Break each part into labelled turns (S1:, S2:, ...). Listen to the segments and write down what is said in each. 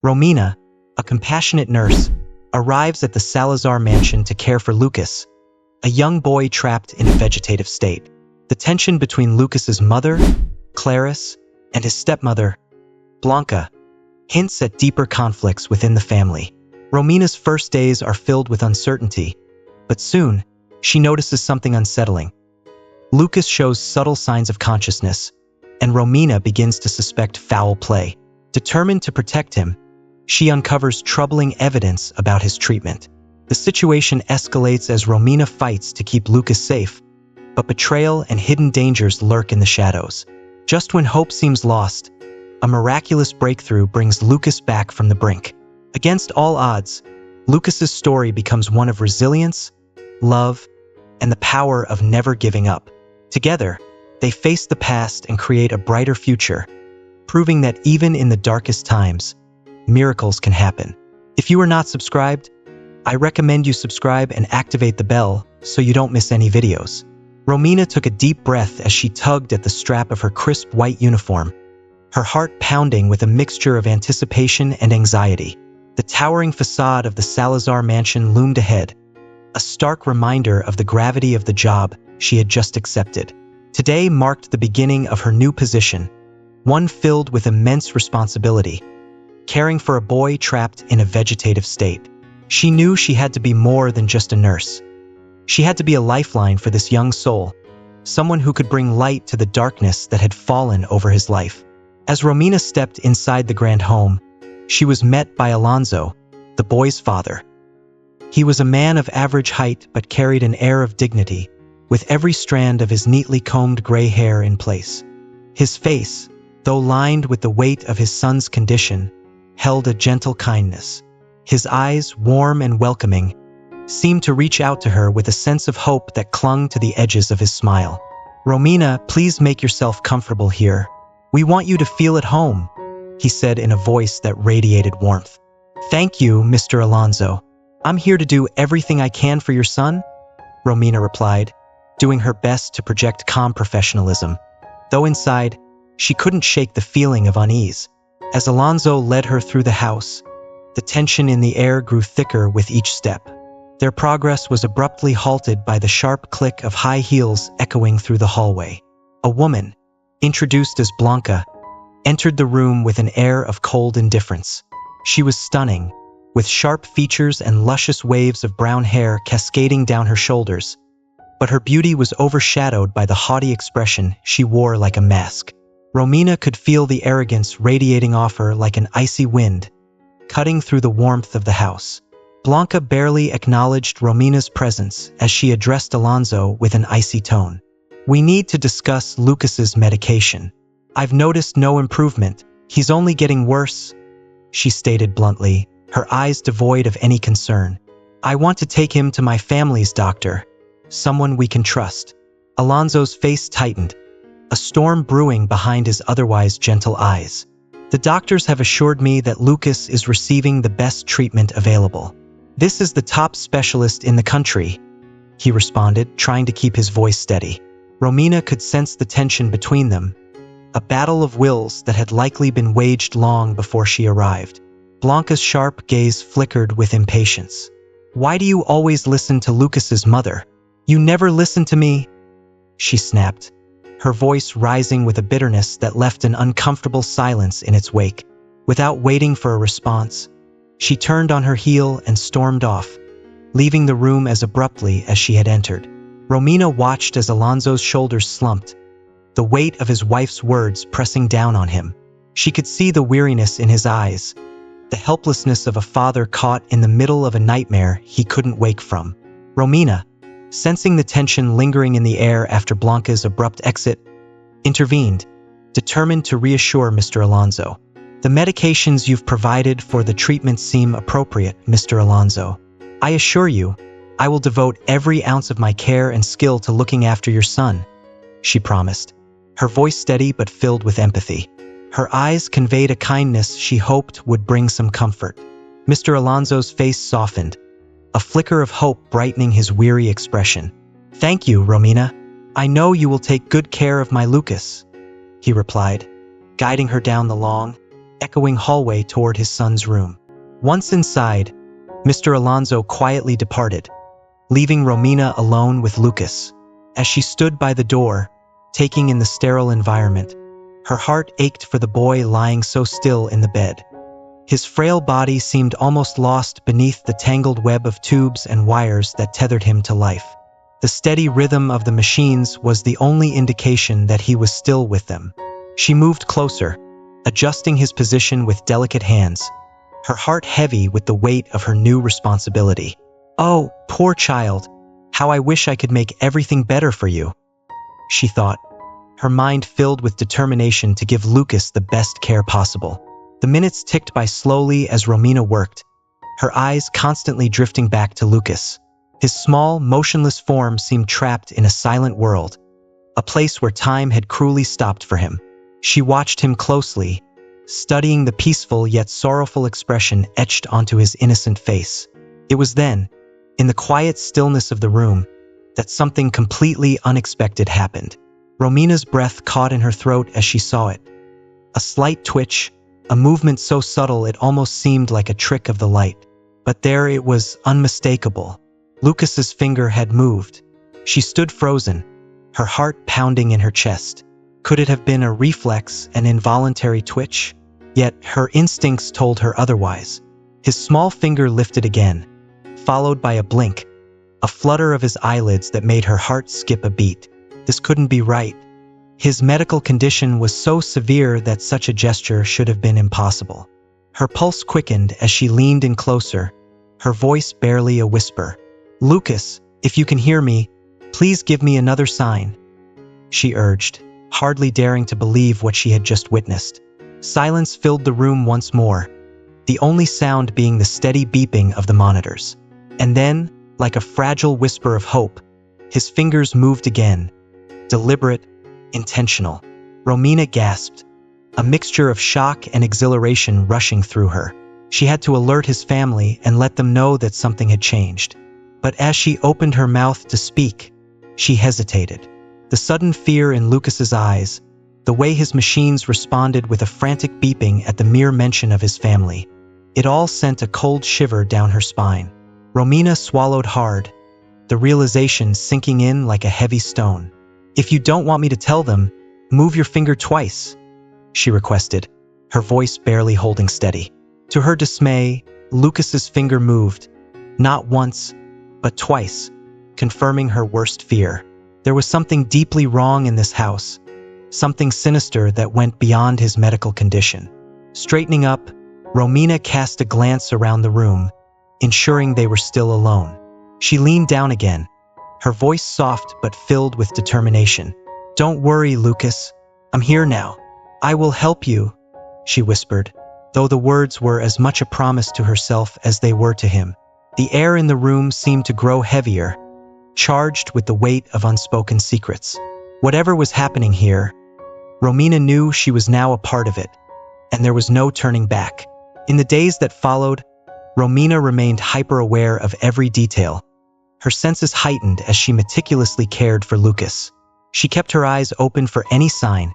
S1: Romina, a compassionate nurse, arrives at the Salazar mansion to care for Lucas, a young boy trapped in a vegetative state. The tension between Lucas's mother, Clarice, and his stepmother, Blanca, hints at deeper conflicts within the family. Romina's first days are filled with uncertainty, but soon, she notices something unsettling. Lucas shows subtle signs of consciousness, and Romina begins to suspect foul play. Determined to protect him, she uncovers troubling evidence about his treatment. The situation escalates as Romina fights to keep Lucas safe, but betrayal and hidden dangers lurk in the shadows. Just when hope seems lost, a miraculous breakthrough brings Lucas back from the brink. Against all odds, Lucas's story becomes one of resilience, love, and the power of never giving up. Together, they face the past and create a brighter future, proving that even in the darkest times, miracles can happen. If you are not subscribed, I recommend you subscribe and activate the bell so you don't miss any videos. Romina took a deep breath as she tugged at the strap of her crisp white uniform, her heart pounding with a mixture of anticipation and anxiety. The towering facade of the Salazar mansion loomed ahead, a stark reminder of the gravity of the job she had just accepted. Today marked the beginning of her new position, one filled with immense responsibility, caring for a boy trapped in a vegetative state. She knew she had to be more than just a nurse. She had to be a lifeline for this young soul, someone who could bring light to the darkness that had fallen over his life. As Romina stepped inside the grand home, she was met by Alonso, the boy's father. He was a man of average height but carried an air of dignity, with every strand of his neatly combed gray hair in place. His face, though lined with the weight of his son's condition, held a gentle kindness. His eyes, warm and welcoming, seemed to reach out to her with a sense of hope that clung to the edges of his smile. "Romina, please make yourself comfortable here. We want you to feel at home," he said in a voice that radiated warmth. "Thank you, Mr. Alonso. I'm here to do everything I can for your son," Romina replied, doing her best to project calm professionalism. Though inside, she couldn't shake the feeling of unease. As Alonso led her through the house, the tension in the air grew thicker with each step. Their progress was abruptly halted by the sharp click of high heels echoing through the hallway. A woman, introduced as Blanca, entered the room with an air of cold indifference. She was stunning, with sharp features and luscious waves of brown hair cascading down her shoulders, but her beauty was overshadowed by the haughty expression she wore like a mask. Romina could feel the arrogance radiating off her like an icy wind, cutting through the warmth of the house. Blanca barely acknowledged Romina's presence as she addressed Alonso with an icy tone. "We need to discuss Lucas's medication. I've noticed no improvement. He's only getting worse," she stated bluntly, her eyes devoid of any concern. "I want to take him to my family's doctor, someone we can trust." Alonso's face tightened, a storm brewing behind his otherwise gentle eyes. "The doctors have assured me that Lucas is receiving the best treatment available. This is the top specialist in the country," he responded, trying to keep his voice steady. Romina could sense the tension between them, a battle of wills that had likely been waged long before she arrived. Blanca's sharp gaze flickered with impatience. "Why do you always listen to Lucas's mother? You never listen to me," she snapped, her voice rising with a bitterness that left an uncomfortable silence in its wake. Without waiting for a response, she turned on her heel and stormed off, leaving the room as abruptly as she had entered. Romina watched as Alonso's shoulders slumped, the weight of his wife's words pressing down on him. She could see the weariness in his eyes, the helplessness of a father caught in the middle of a nightmare he couldn't wake from. Romina, sensing the tension lingering in the air after Blanca's abrupt exit, intervened, determined to reassure Mr. Alonso. "The medications you've provided for the treatment seem appropriate, Mr. Alonso. I assure you, I will devote every ounce of my care and skill to looking after your son," she promised, her voice steady but filled with empathy. Her eyes conveyed a kindness she hoped would bring some comfort. Mr. Alonso's face softened, a flicker of hope brightening his weary expression. "Thank you, Romina. I know you will take good care of my Lucas," he replied, guiding her down the long, echoing hallway toward his son's room. Once inside, Mr. Alonso quietly departed, leaving Romina alone with Lucas. As she stood by the door, taking in the sterile environment, her heart ached for the boy lying so still in the bed. His frail body seemed almost lost beneath the tangled web of tubes and wires that tethered him to life. The steady rhythm of the machines was the only indication that he was still with them. She moved closer, adjusting his position with delicate hands, her heart heavy with the weight of her new responsibility. "Oh, poor child, how I wish I could make everything better for you," she thought, her mind filled with determination to give Lucas the best care possible. The minutes ticked by slowly as Romina worked, her eyes constantly drifting back to Lucas. His small, motionless form seemed trapped in a silent world, a place where time had cruelly stopped for him. She watched him closely, studying the peaceful yet sorrowful expression etched onto his innocent face. It was then, in the quiet stillness of the room, that something completely unexpected happened. Romina's breath caught in her throat as she saw it. A slight twitch, a movement so subtle it almost seemed like a trick of the light. But there it was, unmistakable. Lucas's finger had moved. She stood frozen, her heart pounding in her chest. Could it have been a reflex, an involuntary twitch? Yet her instincts told her otherwise. His small finger lifted again, followed by a blink, a flutter of his eyelids that made her heart skip a beat. This couldn't be right. His medical condition was so severe that such a gesture should have been impossible. Her pulse quickened as she leaned in closer, her voice barely a whisper. "Lucas, if you can hear me, please give me another sign," she urged, hardly daring to believe what she had just witnessed. Silence filled the room once more, the only sound being the steady beeping of the monitors. And then, like a fragile whisper of hope, his fingers moved again, deliberate, intentional. Romina gasped, a mixture of shock and exhilaration rushing through her. She had to alert his family and let them know that something had changed. But as she opened her mouth to speak, she hesitated. The sudden fear in Lucas's eyes, the way his machines responded with a frantic beeping at the mere mention of his family, it all sent a cold shiver down her spine. Romina swallowed hard, the realization sinking in like a heavy stone. "If you don't want me to tell them, move your finger twice," she requested, her voice barely holding steady. To her dismay, Lucas's finger moved, not once, but twice, confirming her worst fear. There was something deeply wrong in this house, something sinister that went beyond his medical condition. Straightening up, Romina cast a glance around the room, ensuring they were still alone. She leaned down again, her voice soft but filled with determination. "Don't worry, Lucas. I'm here now. I will help you," she whispered, though the words were as much a promise to herself as they were to him. The air in the room seemed to grow heavier, charged with the weight of unspoken secrets. Whatever was happening here, Romina knew she was now a part of it, and there was no turning back. In the days that followed, Romina remained hyper-aware of every detail, her senses heightened as she meticulously cared for Lucas. She kept her eyes open for any sign,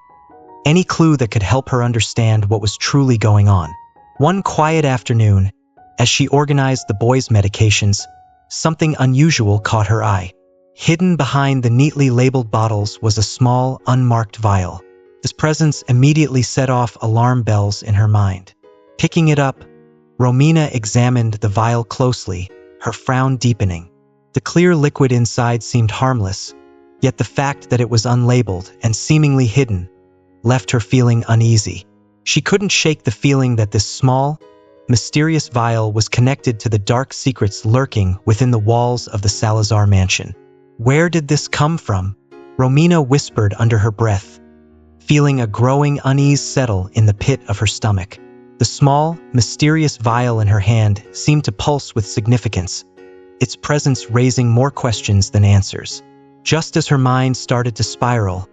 S1: any clue that could help her understand what was truly going on. One quiet afternoon, as she organized the boy's medications, something unusual caught her eye. Hidden behind the neatly labeled bottles was a small, unmarked vial. This presence immediately set off alarm bells in her mind. Picking it up, Romina examined the vial closely, her frown deepening. The clear liquid inside seemed harmless, yet the fact that it was unlabeled and seemingly hidden left her feeling uneasy. She couldn't shake the feeling that this small, mysterious vial was connected to the dark secrets lurking within the walls of the Salazar mansion. Where did this come from? Romina whispered under her breath, feeling a growing unease settle in the pit of her stomach. The small, mysterious vial in her hand seemed to pulse with significance, its presence raising more questions than answers. Just as her mind started to spiral,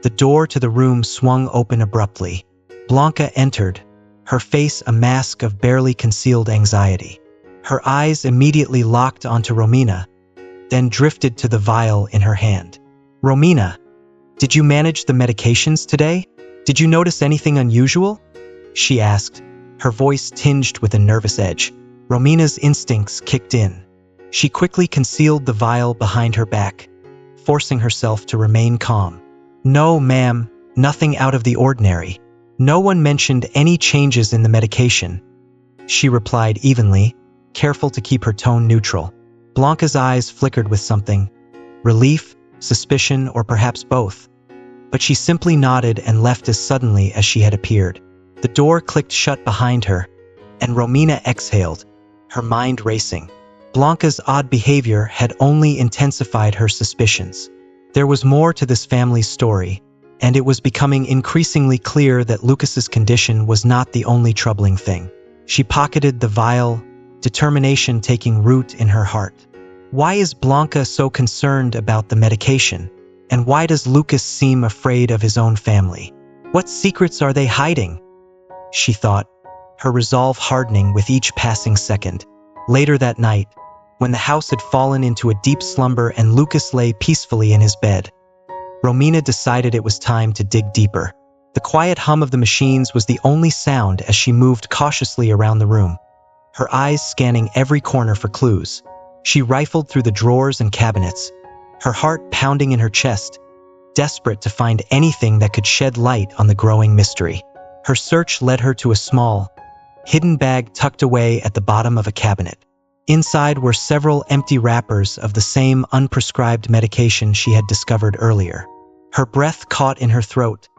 S1: the door to the room swung open abruptly. Blanca entered, her face a mask of barely concealed anxiety. Her eyes immediately locked onto Romina, then drifted to the vial in her hand. "Romina, did you manage the medications today? Did you notice anything unusual?" she asked, her voice tinged with a nervous edge. Romina's instincts kicked in. She quickly concealed the vial behind her back, forcing herself to remain calm. "No, ma'am, nothing out of the ordinary. No one mentioned any changes in the medication," she replied evenly, careful to keep her tone neutral. Blanca's eyes flickered with something, relief, suspicion, or perhaps both. But she simply nodded and left as suddenly as she had appeared. The door clicked shut behind her, and Romina exhaled, her mind racing. Blanca's odd behavior had only intensified her suspicions. There was more to this family's story, and it was becoming increasingly clear that Lucas's condition was not the only troubling thing. She pocketed the vial, determination taking root in her heart. Why is Blanca so concerned about the medication? And why does Lucas seem afraid of his own family? What secrets are they hiding? She thought, her resolve hardening with each passing second. Later that night, when the house had fallen into a deep slumber and Lucas lay peacefully in his bed, Romina decided it was time to dig deeper. The quiet hum of the machines was the only sound as she moved cautiously around the room, her eyes scanning every corner for clues. She rifled through the drawers and cabinets, her heart pounding in her chest, desperate to find anything that could shed light on the growing mystery. Her search led her to a small, hidden bag tucked away at the bottom of a cabinet. Inside were several empty wrappers of the same unprescribed medication she had discovered earlier. Her breath caught in her throat,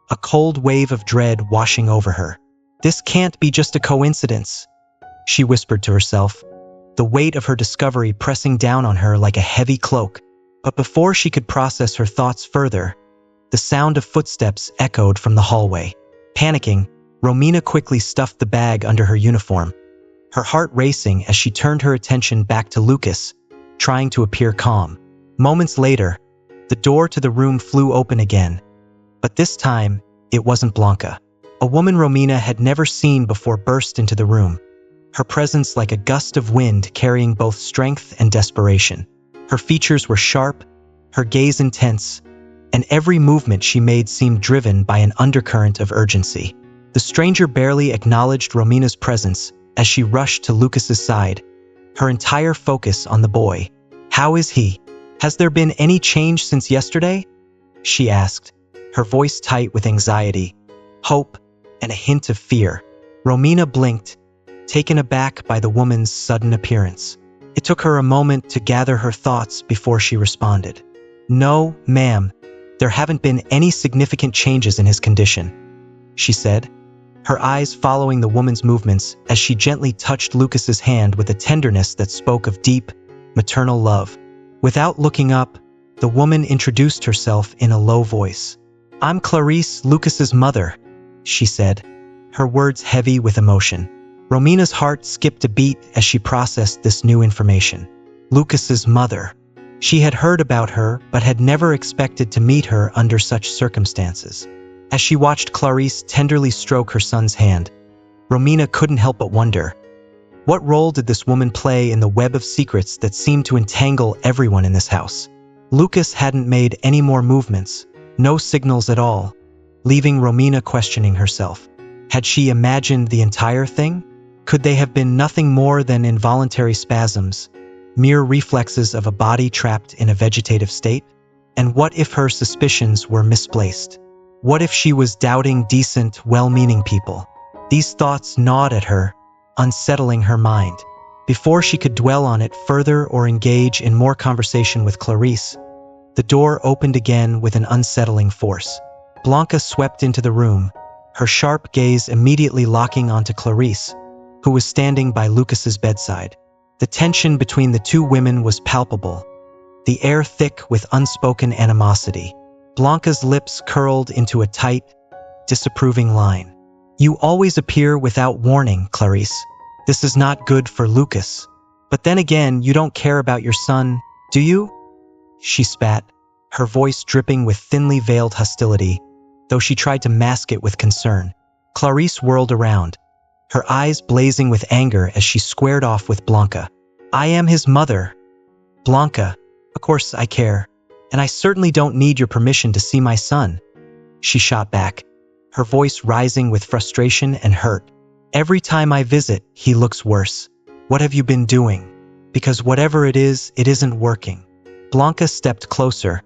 S1: a cold wave of dread washing over her. "This can't be just a coincidence," she whispered to herself, the weight of her discovery pressing down on her like a heavy cloak. But before she could process her thoughts further, the sound of footsteps echoed from the hallway. Panicking, Romina quickly stuffed the bag under her uniform, her heart racing as she turned her attention back to Lucas, trying to appear calm. Moments later, the door to the room flew open again, but this time, it wasn't Blanca. A woman Romina had never seen before burst into the room, her presence like a gust of wind carrying both strength and desperation. Her features were sharp, her gaze intense, and every movement she made seemed driven by an undercurrent of urgency. The stranger barely acknowledged Romina's presence as she rushed to Lucas's side, her entire focus on the boy. "How is he? Has there been any change since yesterday?" she asked, her voice tight with anxiety, hope, and a hint of fear. Romina blinked, taken aback by the woman's sudden appearance. It took her a moment to gather her thoughts before she responded. "No, ma'am, there haven't been any significant changes in his condition," she said, her eyes following the woman's movements as she gently touched Lucas's hand with a tenderness that spoke of deep, maternal love. Without looking up, the woman introduced herself in a low voice. "I'm Clarice, Lucas's mother," she said, her words heavy with emotion. Romina's heart skipped a beat as she processed this new information. Lucas's mother. She had heard about her, but had never expected to meet her under such circumstances. As she watched Clarice tenderly stroke her son's hand, Romina couldn't help but wonder, what role did this woman play in the web of secrets that seemed to entangle everyone in this house? Lucas hadn't made any more movements, no signals at all, leaving Romina questioning herself. Had she imagined the entire thing? Could they have been nothing more than involuntary spasms, mere reflexes of a body trapped in a vegetative state? And what if her suspicions were misplaced? What if she was doubting decent, well-meaning people? These thoughts gnawed at her, unsettling her mind. Before she could dwell on it further or engage in more conversation with Clarice, the door opened again with an unsettling force. Blanca swept into the room, her sharp gaze immediately locking onto Clarice, who was standing by Lucas's bedside. The tension between the two women was palpable, the air thick with unspoken animosity. Blanca's lips curled into a tight, disapproving line. "You always appear without warning, Clarice. This is not good for Lucas. But then again, you don't care about your son, do you?" she spat, her voice dripping with thinly veiled hostility, though she tried to mask it with concern. Clarice whirled around, her eyes blazing with anger as she squared off with Blanca. "I am his mother. Blanca, of course I care. And I certainly don't need your permission to see my son," she shot back, her voice rising with frustration and hurt. "Every time I visit, he looks worse. What have you been doing? Because whatever it isn't working." Blanca stepped closer,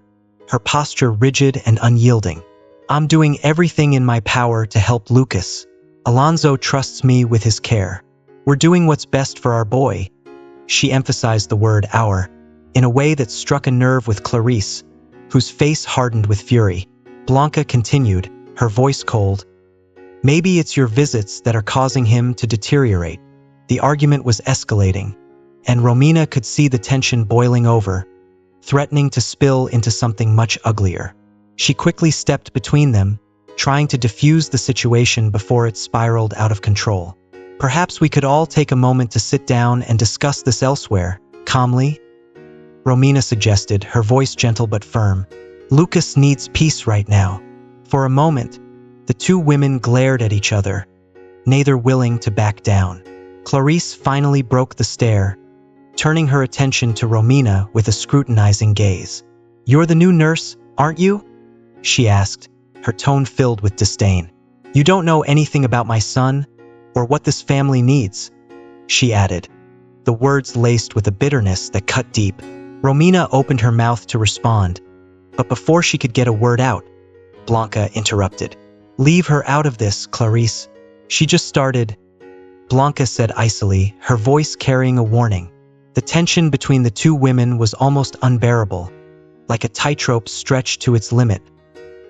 S1: her posture rigid and unyielding. "I'm doing everything in my power to help Lucas. Alonso trusts me with his care. We're doing what's best for our boy." She emphasized the word "our" in a way that struck a nerve with Clarice, whose face hardened with fury. Blanca continued, her voice cold. "Maybe it's your visits that are causing him to deteriorate." The argument was escalating, and Romina could see the tension boiling over, threatening to spill into something much uglier. She quickly stepped between them, trying to diffuse the situation before it spiraled out of control. "Perhaps we could all take a moment to sit down and discuss this elsewhere, calmly," Romina suggested, her voice gentle but firm. "Lucas needs peace right now." For a moment, the two women glared at each other, neither willing to back down. Clarice finally broke the stare, turning her attention to Romina with a scrutinizing gaze. "You're the new nurse, aren't you?" she asked, her tone filled with disdain. "You don't know anything about my son, or what this family needs," she added, the words laced with a bitterness that cut deep. Romina opened her mouth to respond, but before she could get a word out, Blanca interrupted. "Leave her out of this, Clarice. She just started," Blanca said icily, her voice carrying a warning. The tension between the two women was almost unbearable, like a tightrope stretched to its limit,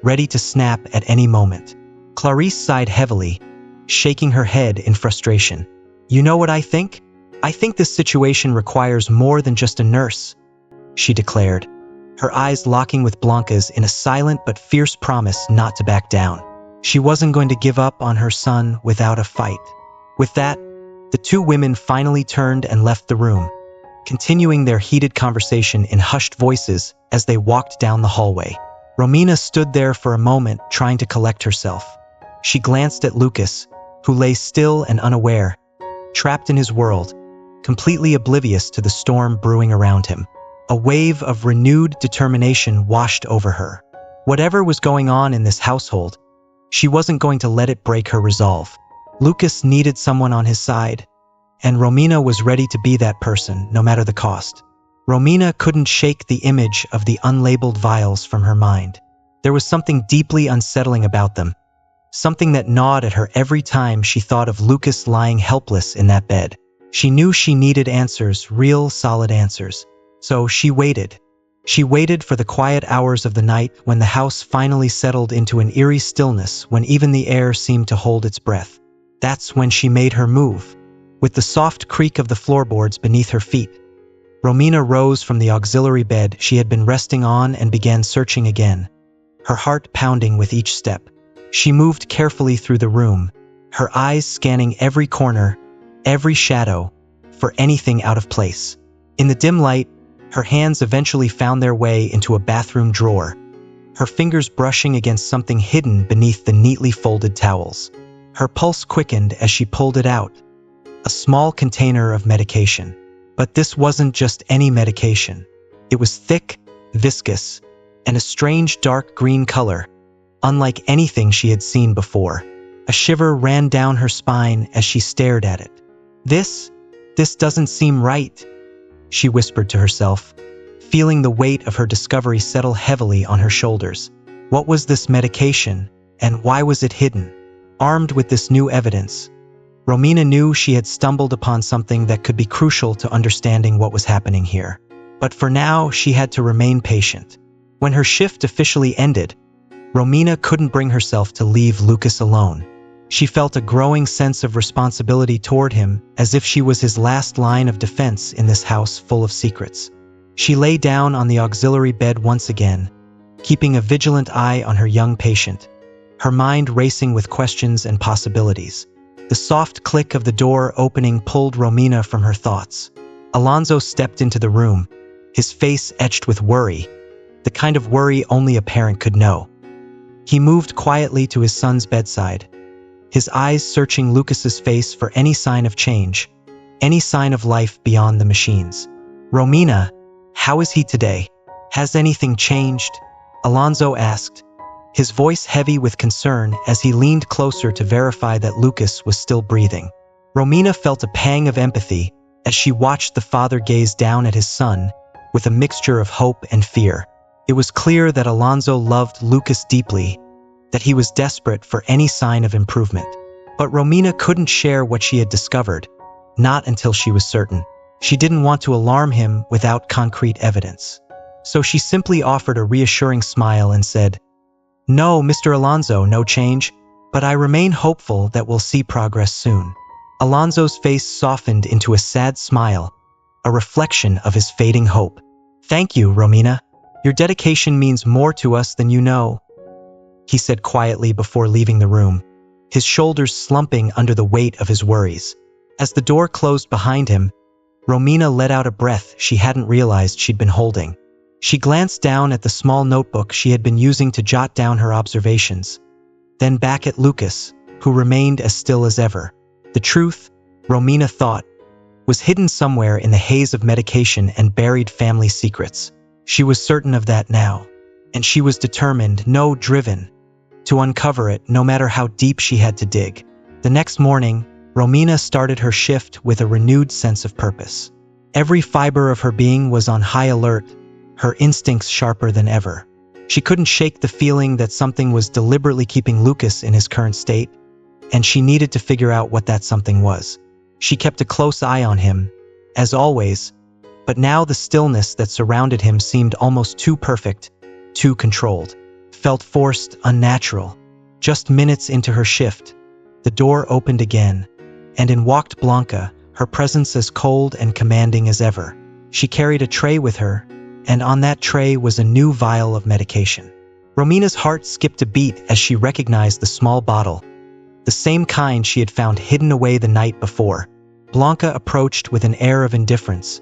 S1: ready to snap at any moment. Clarice sighed heavily, shaking her head in frustration. "You know what I think? I think this situation requires more than just a nurse," she declared, her eyes locking with Blanca's in a silent but fierce promise not to back down. She wasn't going to give up on her son without a fight. With that, the two women finally turned and left the room, continuing their heated conversation in hushed voices as they walked down the hallway. Romina stood there for a moment, trying to collect herself. She glanced at Lucas, who lay still and unaware, trapped in his world, completely oblivious to the storm brewing around him. A wave of renewed determination washed over her. Whatever was going on in this household, she wasn't going to let it break her resolve. Lucas needed someone on his side, and Romina was ready to be that person, no matter the cost. Romina couldn't shake the image of the unlabeled vials from her mind. There was something deeply unsettling about them, something that gnawed at her every time she thought of Lucas lying helpless in that bed. She knew she needed answers, real, solid answers. So she waited. She waited for the quiet hours of the night when the house finally settled into an eerie stillness, when even the air seemed to hold its breath. That's when she made her move. With the soft creak of the floorboards beneath her feet, Romina rose from the auxiliary bed she had been resting on and began searching again, her heart pounding with each step. She moved carefully through the room, her eyes scanning every corner, every shadow, for anything out of place. In the dim light, her hands eventually found their way into a bathroom drawer, her fingers brushing against something hidden beneath the neatly folded towels. Her pulse quickened as she pulled it out, a small container of medication. But this wasn't just any medication. It was thick, viscous, and a strange dark green color, unlike anything she had seen before. A shiver ran down her spine as she stared at it. This doesn't seem right," she whispered to herself, feeling the weight of her discovery settle heavily on her shoulders. What was this medication, and why was it hidden? Armed with this new evidence, Romina knew she had stumbled upon something that could be crucial to understanding what was happening here. But for now, she had to remain patient. When her shift officially ended, Romina couldn't bring herself to leave Lucas alone. She felt a growing sense of responsibility toward him, as if she was his last line of defense in this house full of secrets. She lay down on the auxiliary bed once again, keeping a vigilant eye on her young patient, her mind racing with questions and possibilities. The soft click of the door opening pulled Romina from her thoughts. Alonso stepped into the room, his face etched with worry, the kind of worry only a parent could know. He moved quietly to his son's bedside, his eyes searching Lucas's face for any sign of change, any sign of life beyond the machines. "Romina, how is he today? Has anything changed?" Alonso asked, his voice heavy with concern as he leaned closer to verify that Lucas was still breathing. Romina felt a pang of empathy as she watched the father gaze down at his son with a mixture of hope and fear. It was clear that Alonso loved Lucas deeply, that he was desperate for any sign of improvement. But Romina couldn't share what she had discovered, not until she was certain. She didn't want to alarm him without concrete evidence. So she simply offered a reassuring smile and said, "No, Mr. Alonso, no change, but I remain hopeful that we'll see progress soon." Alonso's face softened into a sad smile, a reflection of his fading hope. "Thank you, Romina. Your dedication means more to us than you know," he said quietly before leaving the room, his shoulders slumping under the weight of his worries. As the door closed behind him, Romina let out a breath she hadn't realized she'd been holding. She glanced down at the small notebook she had been using to jot down her observations, then back at Lucas, who remained as still as ever. The truth, Romina thought, was hidden somewhere in the haze of medication and buried family secrets. She was certain of that now, and she was determined, no, driven, to uncover it no matter how deep she had to dig. The next morning, Romina started her shift with a renewed sense of purpose. Every fiber of her being was on high alert, her instincts sharper than ever. She couldn't shake the feeling that something was deliberately keeping Lucas in his current state, and she needed to figure out what that something was. She kept a close eye on him, as always, but now the stillness that surrounded him seemed almost too perfect, too controlled. Felt forced, unnatural. Just minutes into her shift, the door opened again, and in walked Blanca, her presence as cold and commanding as ever. She carried a tray with her, and on that tray was a new vial of medication. Romina's heart skipped a beat as she recognized the small bottle, the same kind she had found hidden away the night before. Blanca approached with an air of indifference,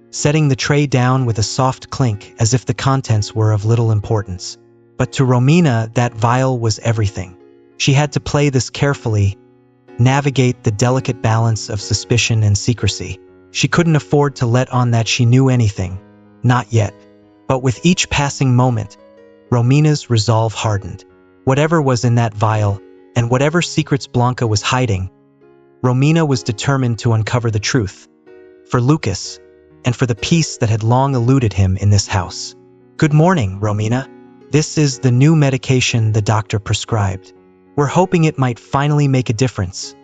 S1: setting the tray down with a soft clink as if the contents were of little importance. But to Romina, that vial was everything. She had to play this carefully, navigate the delicate balance of suspicion and secrecy. She couldn't afford to let on that she knew anything. Not yet. But with each passing moment, Romina's resolve hardened. Whatever was in that vial, and whatever secrets Blanca was hiding, Romina was determined to uncover the truth. For Lucas, and for the peace that had long eluded him in this house. "Good morning, Romina. This is the new medication the doctor prescribed. We're hoping it might finally make a difference,"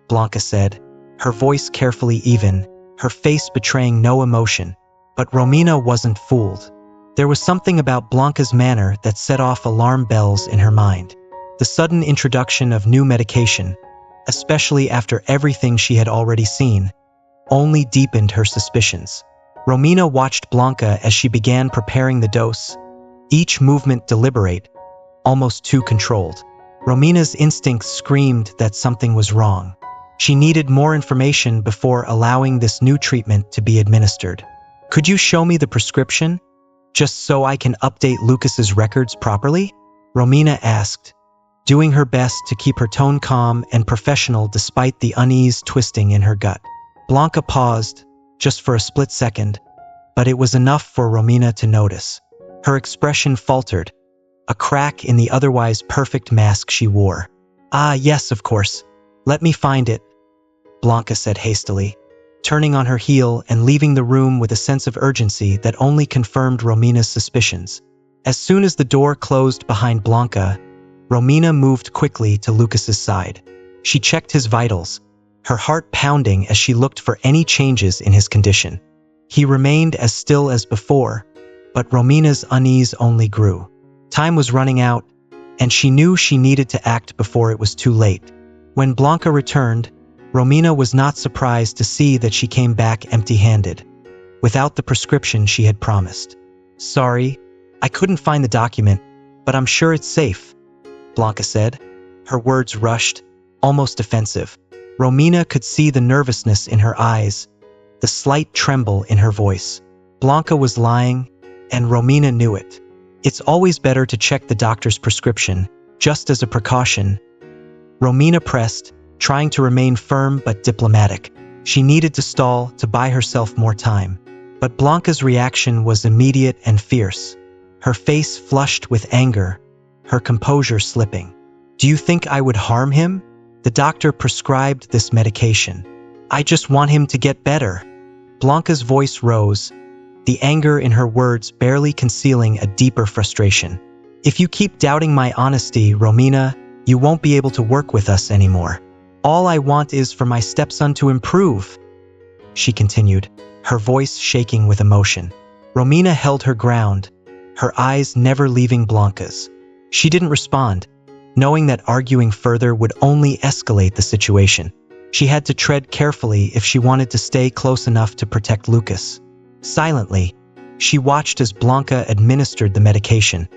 S1: Blanca said, her voice carefully even, her face betraying no emotion. But Romina wasn't fooled. There was something about Blanca's manner that set off alarm bells in her mind. The sudden introduction of new medication, especially after everything she had already seen, only deepened her suspicions. Romina watched Blanca as she began preparing the dose, each movement deliberate, almost too controlled. Romina's instincts screamed that something was wrong. She needed more information before allowing this new treatment to be administered. "Could you show me the prescription, just so I can update Lucas's records properly?" Romina asked, doing her best to keep her tone calm and professional despite the unease twisting in her gut. Blanca paused, just for a split second, but it was enough for Romina to notice. Her expression faltered, a crack in the otherwise perfect mask she wore. "Ah, yes, of course. Let me find it," Blanca said hastily, turning on her heel and leaving the room with a sense of urgency that only confirmed Romina's suspicions. As soon as the door closed behind Blanca, Romina moved quickly to Lucas's side. She checked his vitals, her heart pounding as she looked for any changes in his condition. He remained as still as before, but Romina's unease only grew. Time was running out, and she knew she needed to act before it was too late. When Blanca returned, Romina was not surprised to see that she came back empty-handed, without the prescription she had promised. "Sorry, I couldn't find the document, but I'm sure it's safe," Blanca said, her words rushed, almost offensive. Romina could see the nervousness in her eyes, the slight tremble in her voice. Blanca was lying, and Romina knew it. "It's always better to check the doctor's prescription, just as a precaution," Romina pressed, trying to remain firm but diplomatic. She needed to stall to buy herself more time. But Blanca's reaction was immediate and fierce. Her face flushed with anger, her composure slipping. "Do you think I would harm him? The doctor prescribed this medication. I just want him to get better." Blanca's voice rose, the anger in her words barely concealing a deeper frustration. "If you keep doubting my honesty, Romina, you won't be able to work with us anymore. All I want is for my stepson to improve," she continued, her voice shaking with emotion. Romina held her ground, her eyes never leaving Blanca's. She didn't respond, knowing that arguing further would only escalate the situation. She had to tread carefully if she wanted to stay close enough to protect Lucas. Silently, she watched as Blanca administered the medication,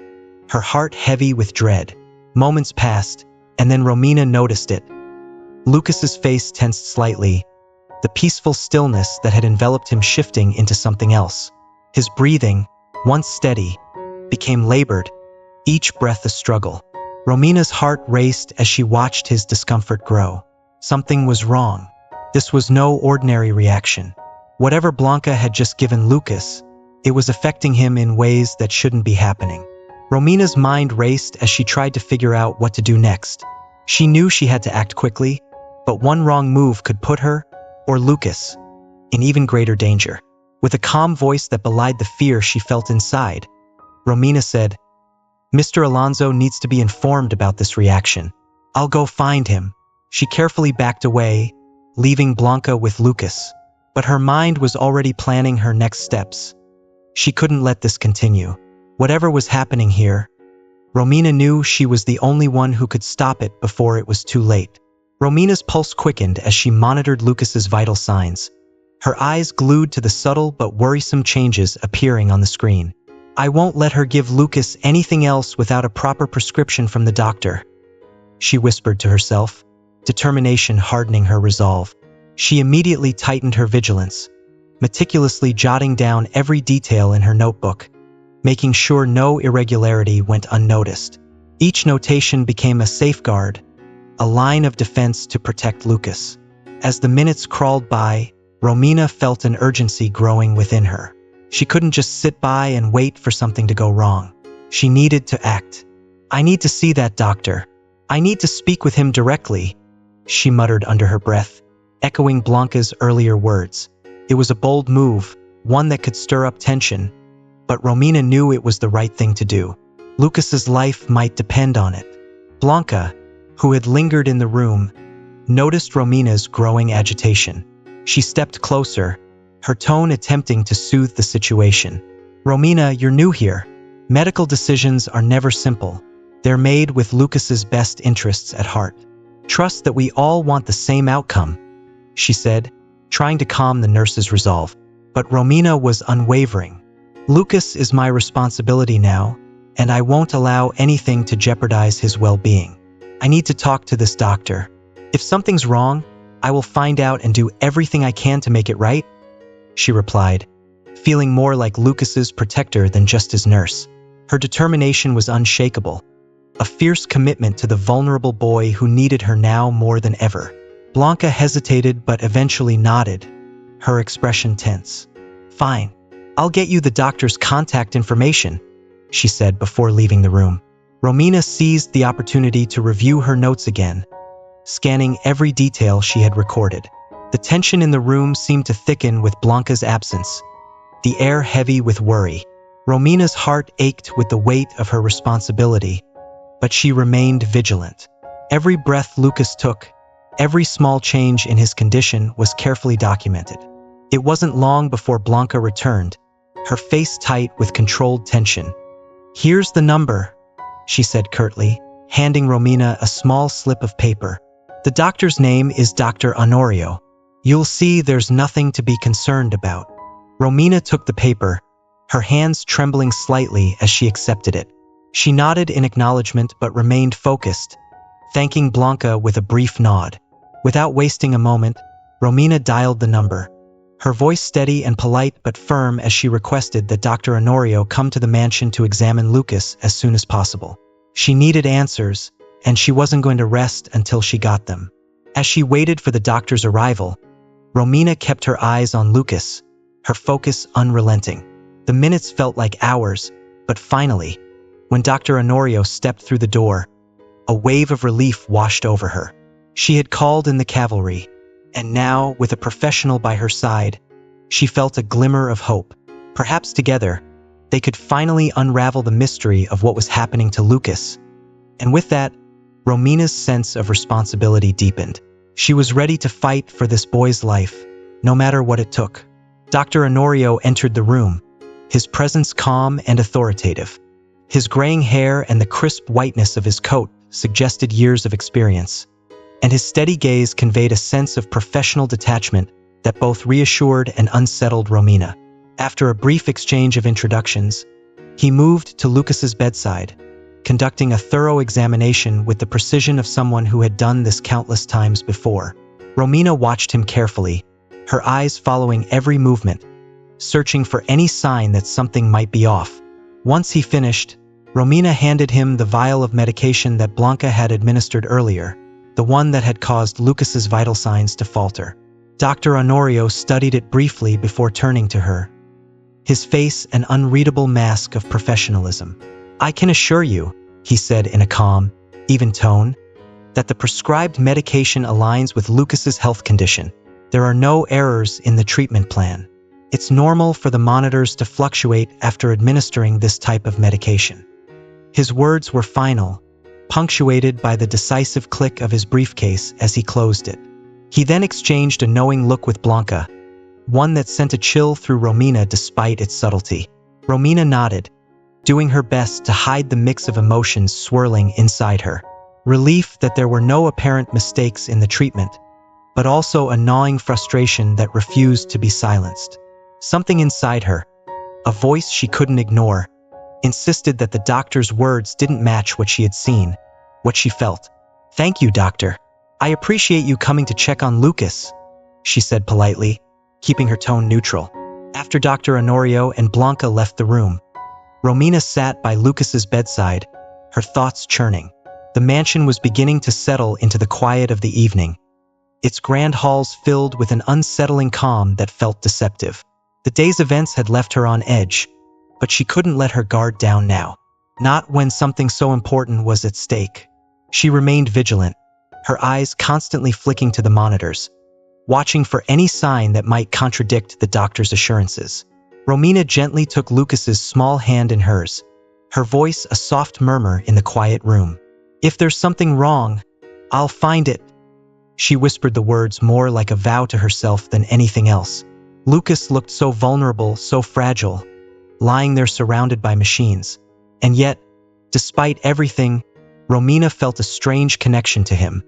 S1: her heart heavy with dread. Moments passed, and then Romina noticed it. Lucas's face tensed slightly, the peaceful stillness that had enveloped him shifting into something else. His breathing, once steady, became labored, each breath a struggle. Romina's heart raced as she watched his discomfort grow. Something was wrong. This was no ordinary reaction. Whatever Blanca had just given Lucas, it was affecting him in ways that shouldn't be happening. Romina's mind raced as she tried to figure out what to do next. She knew she had to act quickly, but one wrong move could put her, or Lucas, in even greater danger. With a calm voice that belied the fear she felt inside, Romina said, "Mr. Alonso needs to be informed about this reaction. I'll go find him." She carefully backed away, leaving Blanca with Lucas. But her mind was already planning her next steps. She couldn't let this continue. Whatever was happening here, Romina knew she was the only one who could stop it before it was too late. Romina's pulse quickened as she monitored Lucas's vital signs, her eyes glued to the subtle but worrisome changes appearing on the screen. "I won't let her give Lucas anything else without a proper prescription from the doctor," she whispered to herself, determination hardening her resolve. She immediately tightened her vigilance, meticulously jotting down every detail in her notebook, making sure no irregularity went unnoticed. Each notation became a safeguard, a line of defense to protect Lucas. As the minutes crawled by, Romina felt an urgency growing within her. She couldn't just sit by and wait for something to go wrong. She needed to act. "I need to see that doctor. I need to speak with him directly," she muttered under her breath, echoing Blanca's earlier words. It was a bold move, one that could stir up tension, but Romina knew it was the right thing to do. Lucas's life might depend on it. Blanca, who had lingered in the room, noticed Romina's growing agitation. She stepped closer, her tone attempting to soothe the situation. "Romina, you're new here. Medical decisions are never simple. They're made with Lucas's best interests at heart. Trust that we all want the same outcome," she said, trying to calm the nurse's resolve. But Romina was unwavering. "Lucas is my responsibility now, and I won't allow anything to jeopardize his well-being. I need to talk to this doctor. If something's wrong, I will find out and do everything I can to make it right," she replied, feeling more like Lucas's protector than just his nurse. Her determination was unshakable, a fierce commitment to the vulnerable boy who needed her now more than ever. Blanca hesitated but eventually nodded, her expression tense. "Fine, I'll get you the doctor's contact information," she said before leaving the room. Romina seized the opportunity to review her notes again, scanning every detail she had recorded. The tension in the room seemed to thicken with Blanca's absence, the air heavy with worry. Romina's heart ached with the weight of her responsibility, but she remained vigilant. Every breath Lucas took, every small change in his condition was carefully documented. It wasn't long before Blanca returned, her face tight with controlled tension. "Here's the number," she said curtly, handing Romina a small slip of paper. "The doctor's name is Dr. Honorio. You'll see there's nothing to be concerned about." Romina took the paper, her hands trembling slightly as she accepted it. She nodded in acknowledgement but remained focused, thanking Blanca with a brief nod. Without wasting a moment, Romina dialed the number, her voice steady and polite but firm as she requested that Dr. Honorio come to the mansion to examine Lucas as soon as possible. She needed answers, and she wasn't going to rest until she got them. As she waited for the doctor's arrival, Romina kept her eyes on Lucas, her focus unrelenting. The minutes felt like hours, but finally, When Dr. Honorio stepped through the door, a wave of relief washed over her. She had called in the cavalry, and now, with a professional by her side, she felt a glimmer of hope. Perhaps together, they could finally unravel the mystery of what was happening to Lucas. And with that, Romina's sense of responsibility deepened. She was ready to fight for this boy's life, no matter what it took. Dr. Honorio entered the room, his presence calm and authoritative. His graying hair and the crisp whiteness of his coat suggested years of experience, and his steady gaze conveyed a sense of professional detachment that both reassured and unsettled Romina. After a brief exchange of introductions, he moved to Lucas's bedside, conducting a thorough examination with the precision of someone who had done this countless times before. Romina watched him carefully, her eyes following every movement, searching for any sign that something might be off. Once he finished, Romina handed him the vial of medication that Blanca had administered earlier, the one that had caused Lucas's vital signs to falter. Dr. Honorio studied it briefly before turning to her, his face an unreadable mask of professionalism. "I can assure you," he said in a calm, even tone, "that the prescribed medication aligns with Lucas's health condition. There are no errors in the treatment plan. It's normal for the monitors to fluctuate after administering this type of medication." His words were final, punctuated by the decisive click of his briefcase as he closed it. He then exchanged a knowing look with Blanca, one that sent a chill through Romina despite its subtlety. Romina nodded, doing her best to hide the mix of emotions swirling inside her. Relief that there were no apparent mistakes in the treatment, but also a gnawing frustration that refused to be silenced. Something inside her, a voice she couldn't ignore, insisted that the doctor's words didn't match what she had seen, what she felt. "Thank you, doctor. I appreciate you coming to check on Lucas," she said politely, keeping her tone neutral. After Dr. Honorio and Blanca left the room, Romina sat by Lucas's bedside, her thoughts churning. The mansion was beginning to settle into the quiet of the evening, its grand halls filled with an unsettling calm that felt deceptive. The day's events had left her on edge, but she couldn't let her guard down now. Not when something so important was at stake. She remained vigilant, her eyes constantly flicking to the monitors, watching for any sign that might contradict the doctor's assurances. Romina gently took Lucas's small hand in hers, her voice a soft murmur in the quiet room. "If there's something wrong, I'll find it." She whispered the words more like a vow to herself than anything else. Lucas looked so vulnerable, so fragile, lying there surrounded by machines. And yet, despite everything, Romina felt a strange connection to him,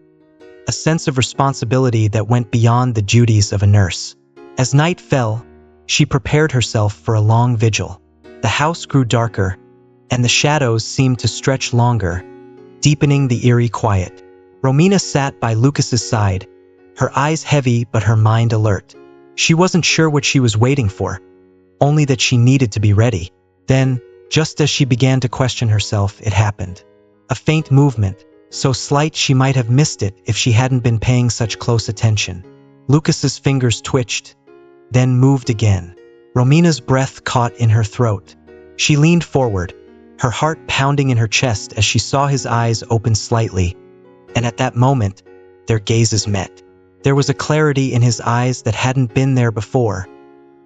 S1: a sense of responsibility that went beyond the duties of a nurse. As night fell, she prepared herself for a long vigil. The house grew darker, and the shadows seemed to stretch longer, deepening the eerie quiet. Romina sat by Lucas's side, her eyes heavy but her mind alert. She wasn't sure what she was waiting for, only that she needed to be ready. Then, just as she began to question herself, it happened. A faint movement, so slight she might have missed it if she hadn't been paying such close attention. Lucas's fingers twitched, then moved again. Romina's breath caught in her throat. She leaned forward, her heart pounding in her chest as she saw his eyes open slightly, and at that moment, their gazes met. There was a clarity in his eyes that hadn't been there before,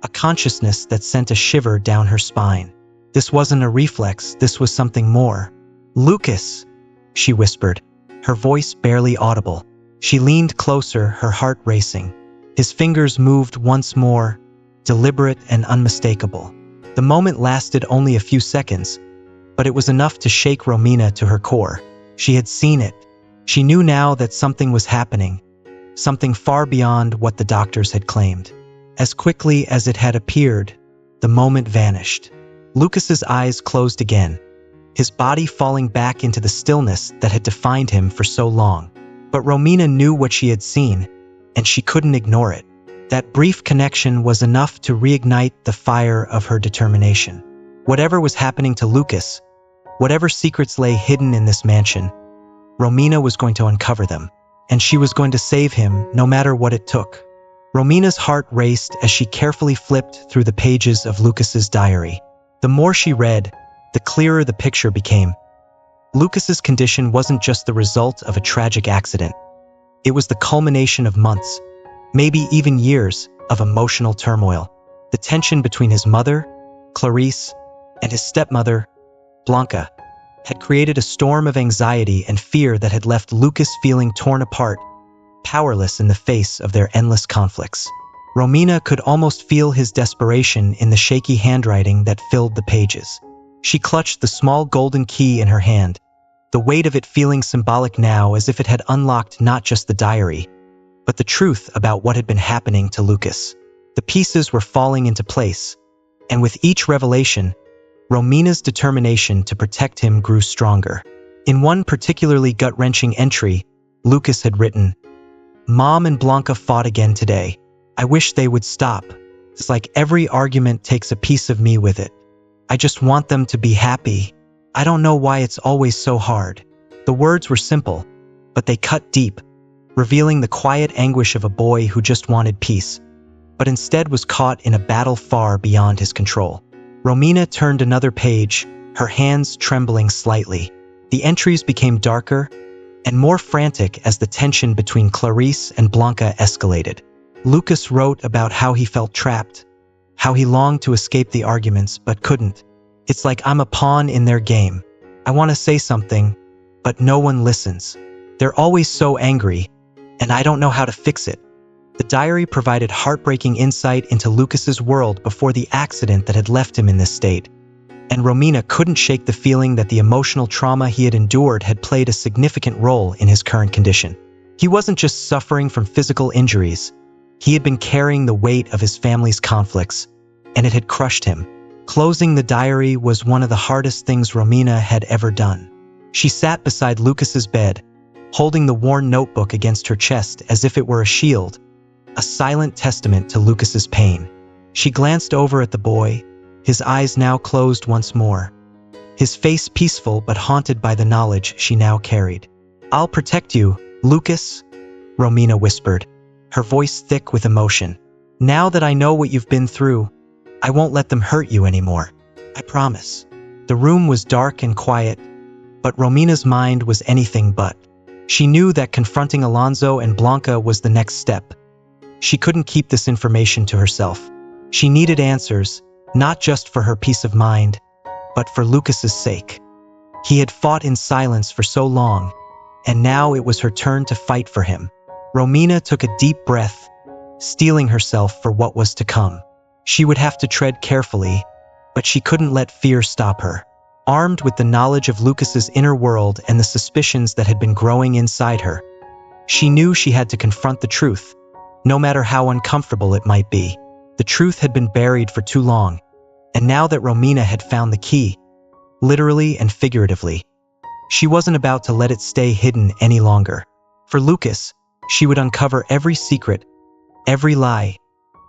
S1: a consciousness that sent a shiver down her spine. This wasn't a reflex, this was something more. "Lucas," she whispered, her voice barely audible. She leaned closer, her heart racing. His fingers moved once more, deliberate and unmistakable. The moment lasted only a few seconds, but it was enough to shake Romina to her core. She had seen it. She knew now that something was happening, something far beyond what the doctors had claimed. As quickly as it had appeared, the moment vanished. Lucas's eyes closed again, his body falling back into the stillness that had defined him for so long. But Romina knew what she had seen, and she couldn't ignore it. That brief connection was enough to reignite the fire of her determination. Whatever was happening to Lucas, whatever secrets lay hidden in this mansion, Romina was going to uncover them, and she was going to save him no matter what it took. Romina's heart raced as she carefully flipped through the pages of Lucas's diary. The more she read, the clearer the picture became. Lucas's condition wasn't just the result of a tragic accident. It was the culmination of months, maybe even years, of emotional turmoil. The tension between his mother, Clarice, and his stepmother, Blanca, had created a storm of anxiety and fear that had left Lucas feeling torn apart, powerless in the face of their endless conflicts. Romina could almost feel his desperation in the shaky handwriting that filled the pages. She clutched the small golden key in her hand, the weight of it feeling symbolic now, as if it had unlocked not just the diary, but the truth about what had been happening to Lucas. The pieces were falling into place, and with each revelation, Romina's determination to protect him grew stronger. In one particularly gut-wrenching entry, Lucas had written, "Mom and Blanca fought again today. I wish they would stop. It's like every argument takes a piece of me with it. I just want them to be happy. I don't know why it's always so hard." The words were simple, but they cut deep, revealing the quiet anguish of a boy who just wanted peace, but instead was caught in a battle far beyond his control. Romina turned another page, her hands trembling slightly. The entries became darker and more frantic as the tension between Clarice and Blanca escalated. Lucas wrote about how he felt trapped, how he longed to escape the arguments but couldn't. "It's like I'm a pawn in their game. I want to say something, but no one listens. They're always so angry, and I don't know how to fix it." The diary provided heartbreaking insight into Lucas's world before the accident that had left him in this state, and Romina couldn't shake the feeling that the emotional trauma he had endured had played a significant role in his current condition. He wasn't just suffering from physical injuries. He had been carrying the weight of his family's conflicts, and it had crushed him. Closing the diary was one of the hardest things Romina had ever done. She sat beside Lucas's bed, holding the worn notebook against her chest as if it were a shield, a silent testament to Lucas's pain. She glanced over at the boy, his eyes now closed once more, his face peaceful but haunted by the knowledge she now carried. "I'll protect you, Lucas," Romina whispered, her voice thick with emotion. "Now that I know what you've been through, I won't let them hurt you anymore. I promise." The room was dark and quiet, but Romina's mind was anything but. She knew that confronting Alonso and Blanca was the next step. She couldn't keep this information to herself. She needed answers, not just for her peace of mind, but for Lucas's sake. He had fought in silence for so long, and now it was her turn to fight for him. Romina took a deep breath, steeling herself for what was to come. She would have to tread carefully, but she couldn't let fear stop her. Armed with the knowledge of Lucas's inner world and the suspicions that had been growing inside her, she knew she had to confront the truth, no matter how uncomfortable it might be. The truth had been buried for too long, and now that Romina had found the key, literally and figuratively, she wasn't about to let it stay hidden any longer. For Lucas, she would uncover every secret, every lie,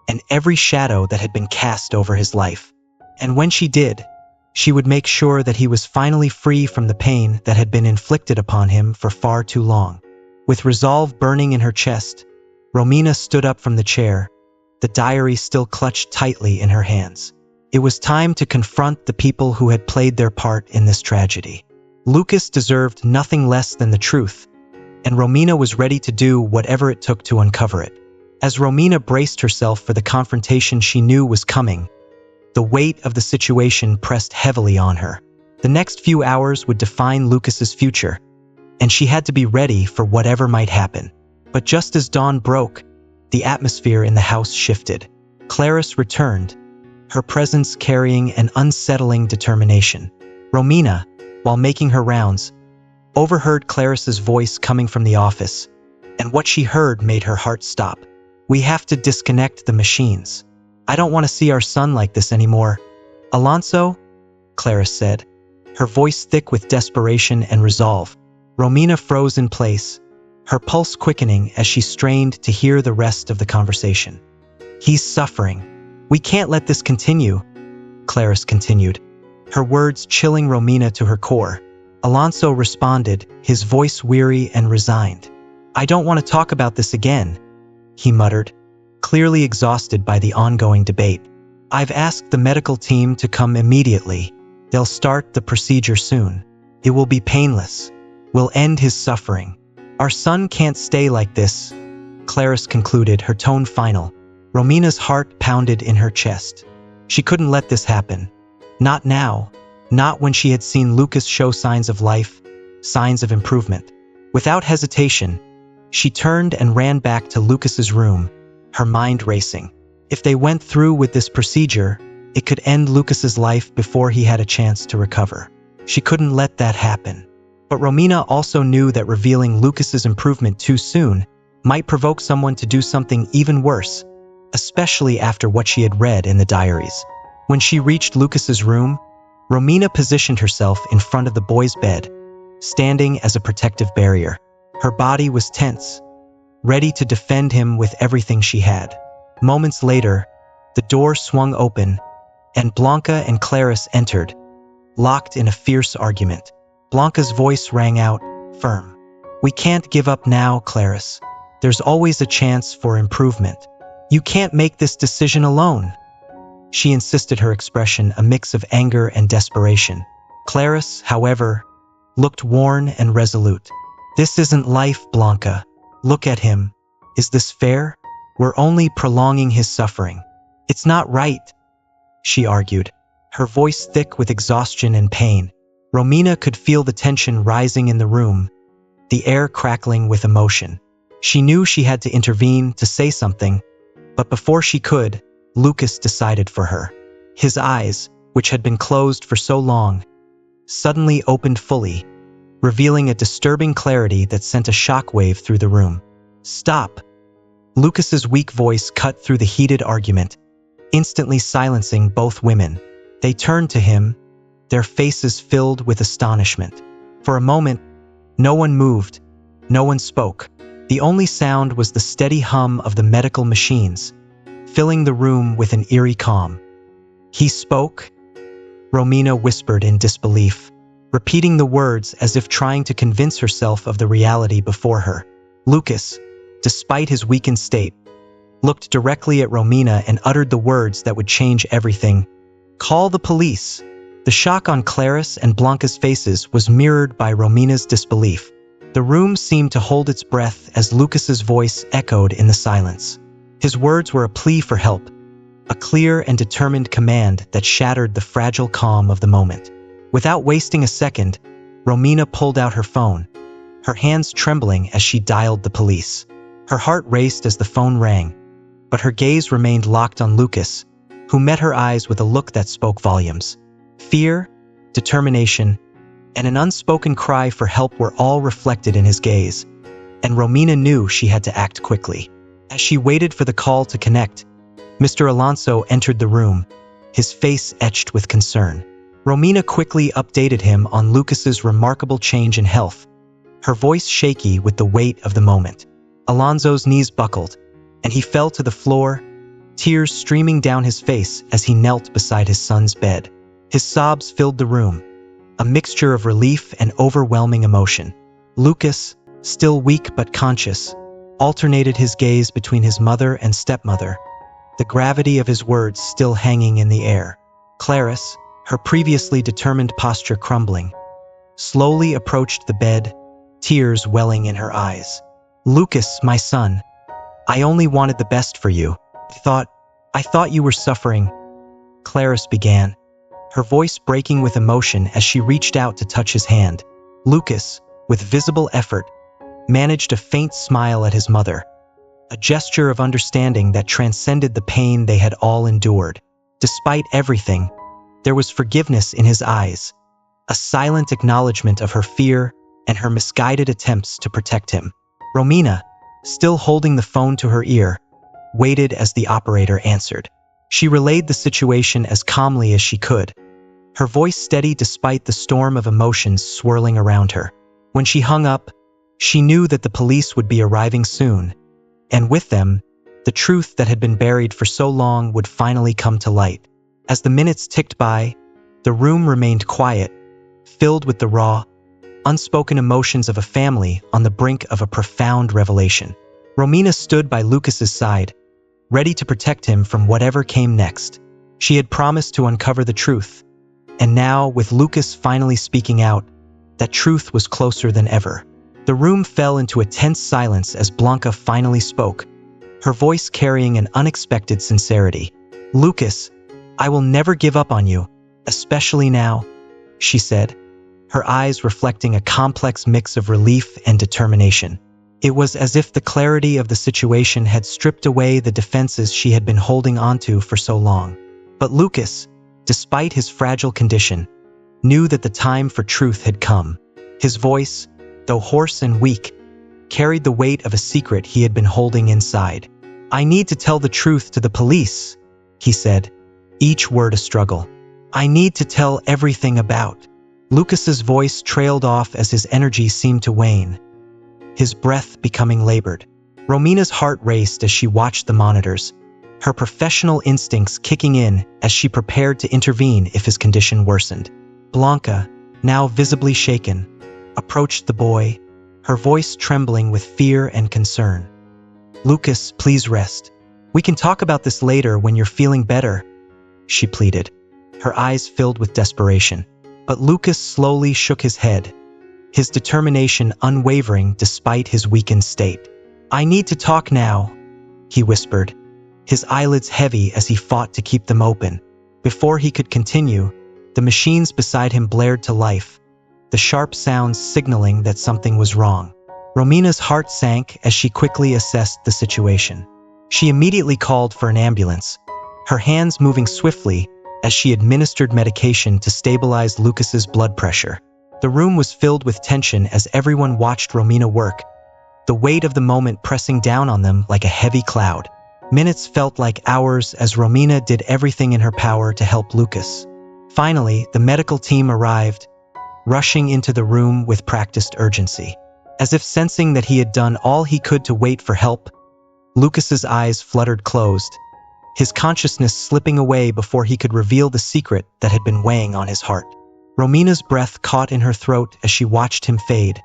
S1: and every shadow that had been cast over his life. And when she did, she would make sure that he was finally free from the pain that had been inflicted upon him for far too long. With resolve burning in her chest, Romina stood up from the chair, the diary still clutched tightly in her hands. It was time to confront the people who had played their part in this tragedy. Lucas deserved nothing less than the truth, and Romina was ready to do whatever it took to uncover it. As Romina braced herself for the confrontation she knew was coming, the weight of the situation pressed heavily on her. The next few hours would define Lucas's future, and she had to be ready for whatever might happen. But just as dawn broke, the atmosphere in the house shifted. Clarice returned, her presence carrying an unsettling determination. Romina, while making her rounds, overheard Clarice's voice coming from the office, and what she heard made her heart stop. "We have to disconnect the machines. I don't want to see our son like this anymore." "Alonso?" Clarice said, her voice thick with desperation and resolve. Romina froze in place, her pulse quickening as she strained to hear the rest of the conversation. "He's suffering. We can't let this continue," Clarice continued, her words chilling Romina to her core. Alonso responded, his voice weary and resigned. "I don't want to talk about this again," he muttered, clearly exhausted by the ongoing debate. "I've asked the medical team to come immediately. They'll start the procedure soon. It will be painless. We'll end his suffering. Our son can't stay like this, Clarice concluded, her tone final. Romina's heart pounded in her chest. She couldn't let this happen. Not now. Not when she had seen Lucas show signs of life, signs of improvement. Without hesitation, she turned and ran back to Lucas's room, her mind racing. If they went through with this procedure, it could end Lucas's life before he had a chance to recover. She couldn't let that happen. But Romina also knew that revealing Lucas's improvement too soon might provoke someone to do something even worse, especially after what she had read in the diaries. When she reached Lucas's room, Romina positioned herself in front of the boy's bed, standing as a protective barrier. Her body was tense, ready to defend him with everything she had. Moments later, the door swung open, and Blanca and Clarice entered, locked in a fierce argument. Blanca's voice rang out, firm. "We can't give up now, Clarice. There's always a chance for improvement. You can't make this decision alone," she insisted, her expression a mix of anger and desperation. Clarice, however, looked worn and resolute. "This isn't life, Blanca. Look at him. Is this fair? We're only prolonging his suffering. It's not right," she argued, her voice thick with exhaustion and pain. Romina could feel the tension rising in the room, the air crackling with emotion. She knew she had to intervene, to say something, but before she could, Lucas decided for her. His eyes, which had been closed for so long, suddenly opened fully, revealing a disturbing clarity that sent a shockwave through the room. "Stop!" Lucas's weak voice cut through the heated argument, instantly silencing both women. They turned to him, their faces filled with astonishment. For a moment, no one moved, no one spoke. The only sound was the steady hum of the medical machines, filling the room with an eerie calm. "He spoke?" Romina whispered in disbelief, repeating the words as if trying to convince herself of the reality before her. Lucas, despite his weakened state, looked directly at Romina and uttered the words that would change everything. "Call the police." The shock on Clarice and Blanca's faces was mirrored by Romina's disbelief. The room seemed to hold its breath as Lucas's voice echoed in the silence. His words were a plea for help, a clear and determined command that shattered the fragile calm of the moment. Without wasting a second, Romina pulled out her phone, her hands trembling as she dialed the police. Her heart raced as the phone rang, but her gaze remained locked on Lucas, who met her eyes with a look that spoke volumes. Fear, determination, and an unspoken cry for help were all reflected in his gaze, and Romina knew she had to act quickly. As she waited for the call to connect, Mr. Alonso entered the room, his face etched with concern. Romina quickly updated him on Lucas's remarkable change in health, her voice shaky with the weight of the moment. Alonso's knees buckled, and he fell to the floor, tears streaming down his face as he knelt beside his son's bed. His sobs filled the room, a mixture of relief and overwhelming emotion. Lucas, still weak but conscious, alternated his gaze between his mother and stepmother, the gravity of his words still hanging in the air. Clarice, her previously determined posture crumbling, slowly approached the bed, tears welling in her eyes. "Lucas, my son, I only wanted the best for you. I thought you were suffering," Clarice began, her voice breaking with emotion as she reached out to touch his hand. Lucas, with visible effort, managed a faint smile at his mother, a gesture of understanding that transcended the pain they had all endured. Despite everything, there was forgiveness in his eyes, a silent acknowledgement of her fear and her misguided attempts to protect him. Romina, still holding the phone to her ear, waited as the operator answered. She relayed the situation as calmly as she could, her voice steady despite the storm of emotions swirling around her. When she hung up, she knew that the police would be arriving soon, and with them, the truth that had been buried for so long would finally come to light. As the minutes ticked by, the room remained quiet, filled with the raw, unspoken emotions of a family on the brink of a profound revelation. Romina stood by Lucas's side, ready to protect him from whatever came next. She had promised to uncover the truth, And now, with Lucas finally speaking out, that truth was closer than ever. The room fell into a tense silence as Blanca finally spoke, her voice carrying an unexpected sincerity. "Lucas, I will never give up on you, especially now," she said, her eyes reflecting a complex mix of relief and determination. It was as if the clarity of the situation had stripped away the defenses she had been holding onto for so long. But Lucas, despite his fragile condition, knew that the time for truth had come. His voice, though hoarse and weak, carried the weight of a secret he had been holding inside. "I need to tell the truth to the police," he said, each word a struggle. "I need to tell everything about." Lucas's voice trailed off as his energy seemed to wane, his breath becoming labored. Romina's heart raced as she watched the monitors, her professional instincts kicking in as she prepared to intervene if his condition worsened. Blanca, now visibly shaken, approached the boy, her voice trembling with fear and concern. "Lucas, please rest. We can talk about this later when you're feeling better," she pleaded, her eyes filled with desperation. But Lucas slowly shook his head, his determination unwavering despite his weakened state. "I need to talk now," he whispered, his eyelids heavy as he fought to keep them open. Before he could continue, the machines beside him blared to life, the sharp sounds signaling that something was wrong. Romina's heart sank as she quickly assessed the situation. She immediately called for an ambulance, her hands moving swiftly as she administered medication to stabilize Lucas's blood pressure. The room was filled with tension as everyone watched Romina work, the weight of the moment pressing down on them like a heavy cloud. Minutes felt like hours as Romina did everything in her power to help Lucas. Finally, the medical team arrived, rushing into the room with practiced urgency. As if sensing that he had done all he could to wait for help, Lucas's eyes fluttered closed, his consciousness slipping away before he could reveal the secret that had been weighing on his heart. Romina's breath caught in her throat as she watched him fade,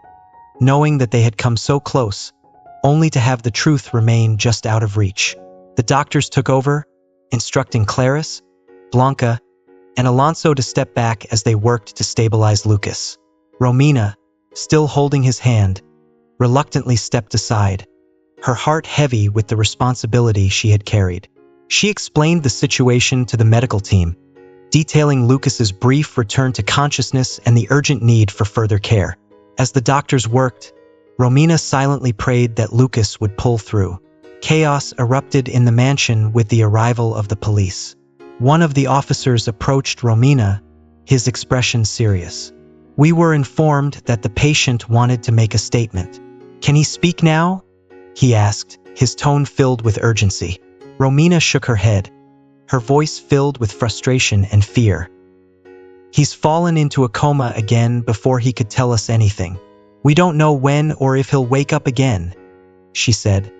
S1: knowing that they had come so close, only to have the truth remain just out of reach. The doctors took over, instructing Clarice, Blanca, and Alonso to step back as they worked to stabilize Lucas. Romina, still holding his hand, reluctantly stepped aside, her heart heavy with the responsibility she had carried. She explained the situation to the medical team, detailing Lucas's brief return to consciousness and the urgent need for further care. As the doctors worked, Romina silently prayed that Lucas would pull through. Chaos erupted in the mansion with the arrival of the police. One of the officers approached Romina, his expression serious. "We were informed that the patient wanted to make a statement. Can he speak now?" he asked, his tone filled with urgency. Romina shook her head, her voice filled with frustration and fear. "He's fallen into a coma again before he could tell us anything. We don't know when or if he'll wake up again," she said,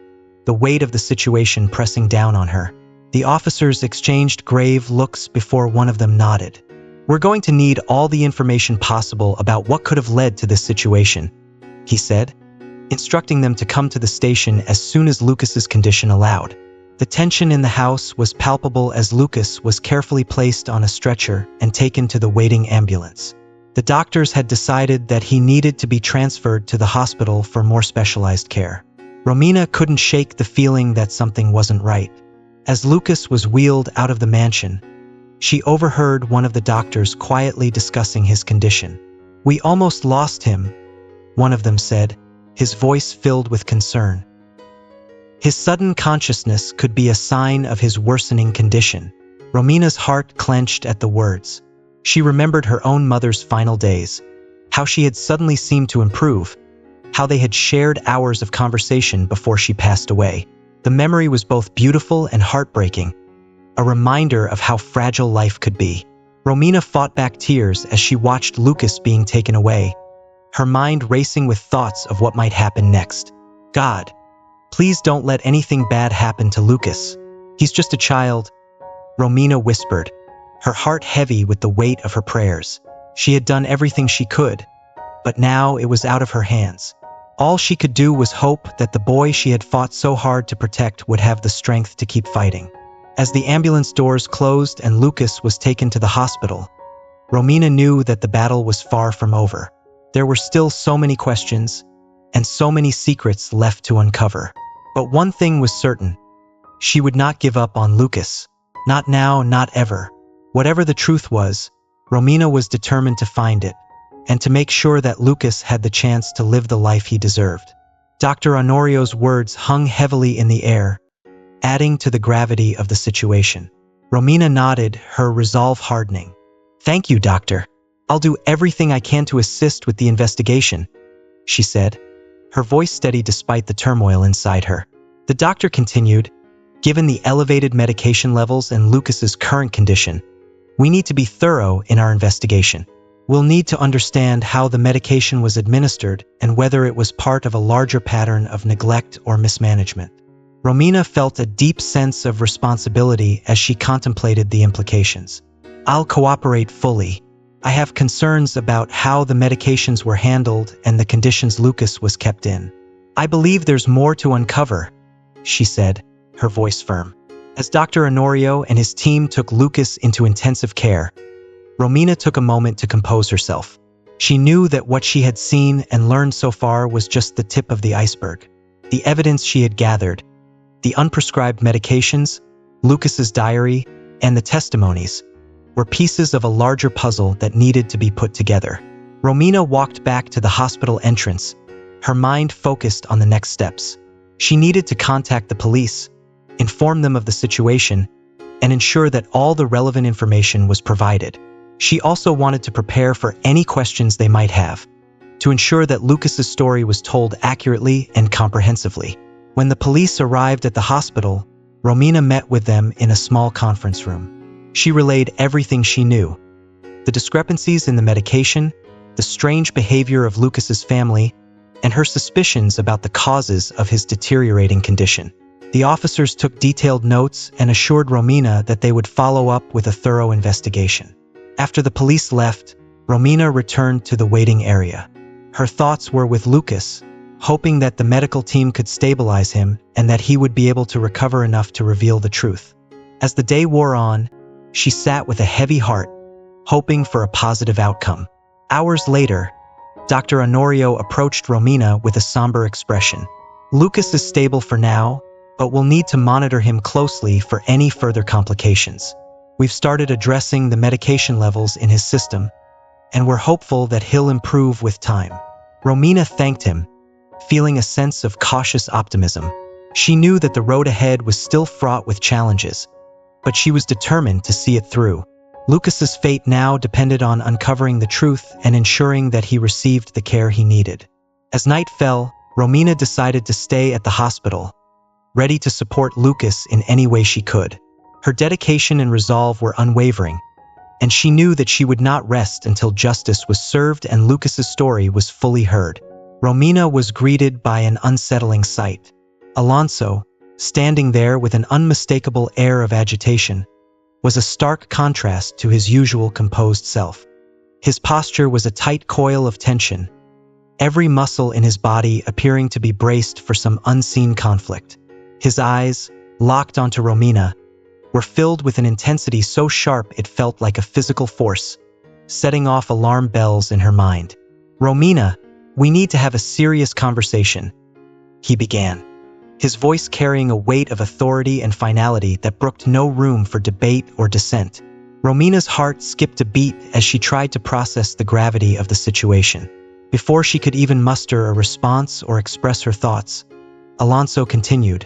S1: the weight of the situation pressing down on her. The officers exchanged grave looks before one of them nodded. "We're going to need all the information possible about what could have led to this situation," he said, instructing them to come to the station as soon as Lucas's condition allowed. The tension in the house was palpable as Lucas was carefully placed on a stretcher and taken to the waiting ambulance. The doctors had decided that he needed to be transferred to the hospital for more specialized care. Romina couldn't shake the feeling that something wasn't right. As Lucas was wheeled out of the mansion, she overheard one of the doctors quietly discussing his condition. "We almost lost him," one of them said, his voice filled with concern. His sudden consciousness could be a sign of his worsening condition. Romina's heart clenched at the words. She remembered her own mother's final days, how she had suddenly seemed to improve, how they had shared hours of conversation before she passed away. The memory was both beautiful and heartbreaking, a reminder of how fragile life could be. Romina fought back tears as she watched Lucas being taken away, her mind racing with thoughts of what might happen next. "God, please don't let anything bad happen to Lucas. He's just a child," Romina whispered, her heart heavy with the weight of her prayers. She had done everything she could, but now it was out of her hands. All she could do was hope that the boy she had fought so hard to protect would have the strength to keep fighting. As the ambulance doors closed and Lucas was taken to the hospital, Romina knew that the battle was far from over. There were still so many questions and so many secrets left to uncover. But one thing was certain. She would not give up on Lucas. Not now, not ever. Whatever the truth was, Romina was determined to find it, and to make sure that Lucas had the chance to live the life he deserved. Dr. Honorio's words hung heavily in the air, adding to the gravity of the situation. Romina nodded, her resolve hardening. "Thank you, Doctor. I'll do everything I can to assist with the investigation," she said, her voice steady despite the turmoil inside her. The doctor continued, "Given the elevated medication levels and Lucas's current condition, we need to be thorough in our investigation. We'll need to understand how the medication was administered and whether it was part of a larger pattern of neglect or mismanagement." Romina felt a deep sense of responsibility as she contemplated the implications. "I'll cooperate fully. I have concerns about how the medications were handled and the conditions Lucas was kept in. I believe there's more to uncover," she said, her voice firm. As Dr. Honorio and his team took Lucas into intensive care, Romina took a moment to compose herself. She knew that what she had seen and learned so far was just the tip of the iceberg. The evidence she had gathered, the unprescribed medications, Lucas's diary, and the testimonies, were pieces of a larger puzzle that needed to be put together. Romina walked back to the hospital entrance, her mind focused on the next steps. She needed to contact the police, inform them of the situation, and ensure that all the relevant information was provided. She also wanted to prepare for any questions they might have, to ensure that Lucas's story was told accurately and comprehensively. When the police arrived at the hospital, Romina met with them in a small conference room. She relayed everything she knew: the discrepancies in the medication, the strange behavior of Lucas's family, and her suspicions about the causes of his deteriorating condition. The officers took detailed notes and assured Romina that they would follow up with a thorough investigation. After the police left, Romina returned to the waiting area. Her thoughts were with Lucas, hoping that the medical team could stabilize him and that he would be able to recover enough to reveal the truth. As the day wore on, she sat with a heavy heart, hoping for a positive outcome. Hours later, Dr. Honorio approached Romina with a somber expression. "Lucas is stable for now, but we'll need to monitor him closely for any further complications. We've started addressing the medication levels in his system, and we're hopeful that he'll improve with time." Romina thanked him, feeling a sense of cautious optimism. She knew that the road ahead was still fraught with challenges, but she was determined to see it through. Lucas's fate now depended on uncovering the truth and ensuring that he received the care he needed. As night fell, Romina decided to stay at the hospital, ready to support Lucas in any way she could. Her dedication and resolve were unwavering, and she knew that she would not rest until justice was served and Lucas's story was fully heard. Romina was greeted by an unsettling sight. Alonso, standing there with an unmistakable air of agitation, was a stark contrast to his usual composed self. His posture was a tight coil of tension, every muscle in his body appearing to be braced for some unseen conflict. His eyes, locked onto Romina, were filled with an intensity so sharp it felt like a physical force, setting off alarm bells in her mind. "Romina, we need to have a serious conversation," he began, his voice carrying a weight of authority and finality that brooked no room for debate or dissent. Romina's heart skipped a beat as she tried to process the gravity of the situation. Before she could even muster a response or express her thoughts, Alonso continued,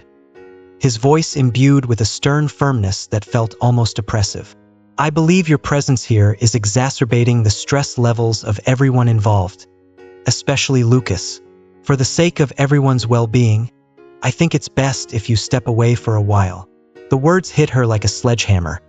S1: his voice imbued with a stern firmness that felt almost oppressive. "I believe your presence here is exacerbating the stress levels of everyone involved, especially Lucas. For the sake of everyone's well-being, I think it's best if you step away for a while." The words hit her like a sledgehammer.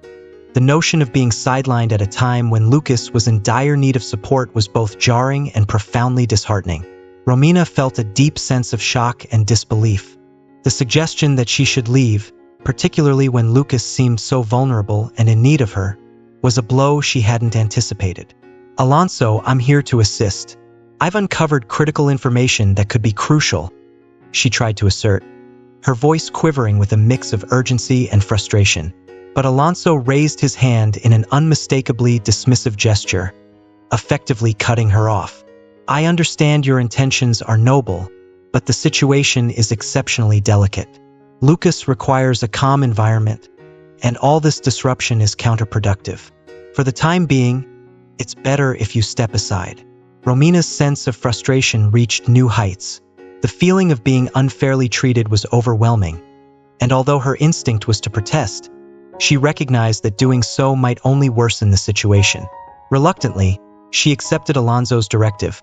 S1: The notion of being sidelined at a time when Lucas was in dire need of support was both jarring and profoundly disheartening. Romina felt a deep sense of shock and disbelief. The suggestion that she should leave, particularly when Lucas seemed so vulnerable and in need of her, was a blow she hadn't anticipated. "Alonso, I'm here to assist. I've uncovered critical information that could be crucial," she tried to assert, her voice quivering with a mix of urgency and frustration. But Alonso raised his hand in an unmistakably dismissive gesture, effectively cutting her off. I understand your intentions are noble, but the situation is exceptionally delicate. Lucas requires a calm environment, and all this disruption is counterproductive. For the time being, it's better if you step aside. Romina's sense of frustration reached new heights. The feeling of being unfairly treated was overwhelming, and although her instinct was to protest, she recognized that doing so might only worsen the situation. Reluctantly, she accepted Alonso's directive,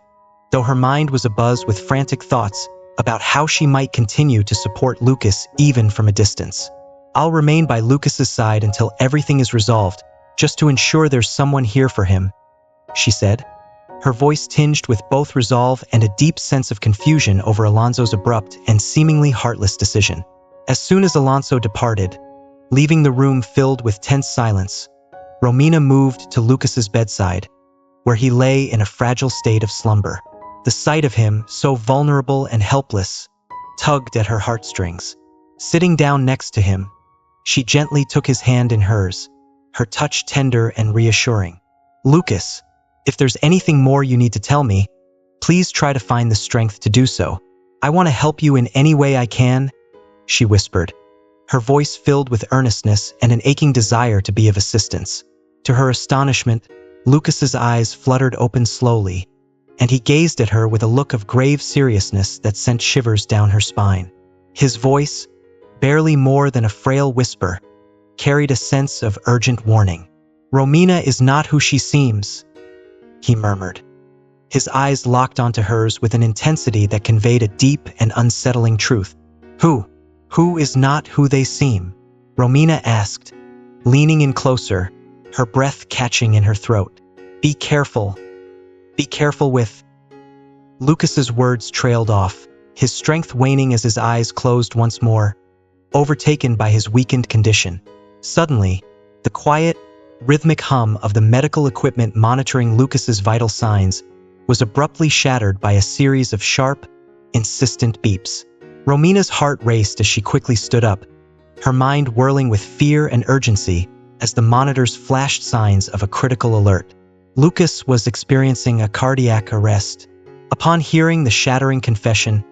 S1: though her mind was abuzz with frantic thoughts about how she might continue to support Lucas even from a distance. I'll remain by Lucas's side until everything is resolved, just to ensure there's someone here for him, she said, her voice tinged with both resolve and a deep sense of confusion over Alonso's abrupt and seemingly heartless decision. As soon as Alonso departed, leaving the room filled with tense silence, Romina moved to Lucas's bedside, where he lay in a fragile state of slumber. The sight of him, so vulnerable and helpless, tugged at her heartstrings. Sitting down next to him, she gently took his hand in hers, her touch tender and reassuring. Lucas, if there's anything more you need to tell me, please try to find the strength to do so. I want to help you in any way I can, she whispered, her voice filled with earnestness and an aching desire to be of assistance. To her astonishment, Lucas's eyes fluttered open slowly, and he gazed at her with a look of grave seriousness that sent shivers down her spine. His voice, barely more than a frail whisper, carried a sense of urgent warning. Romina is not who she seems, he murmured. His eyes locked onto hers with an intensity that conveyed a deep and unsettling truth. Who is not who they seem? Romina asked, leaning in closer, her breath catching in her throat. Be careful with... Lucas's words trailed off, his strength waning as his eyes closed once more, overtaken by his weakened condition. Suddenly, the quiet, rhythmic hum of the medical equipment monitoring Lucas's vital signs was abruptly shattered by a series of sharp, insistent beeps. Romina's heart raced as she quickly stood up, her mind whirling with fear and urgency as the monitors flashed signs of a critical alert. Lucas was experiencing a cardiac arrest. Upon hearing the shattering confession,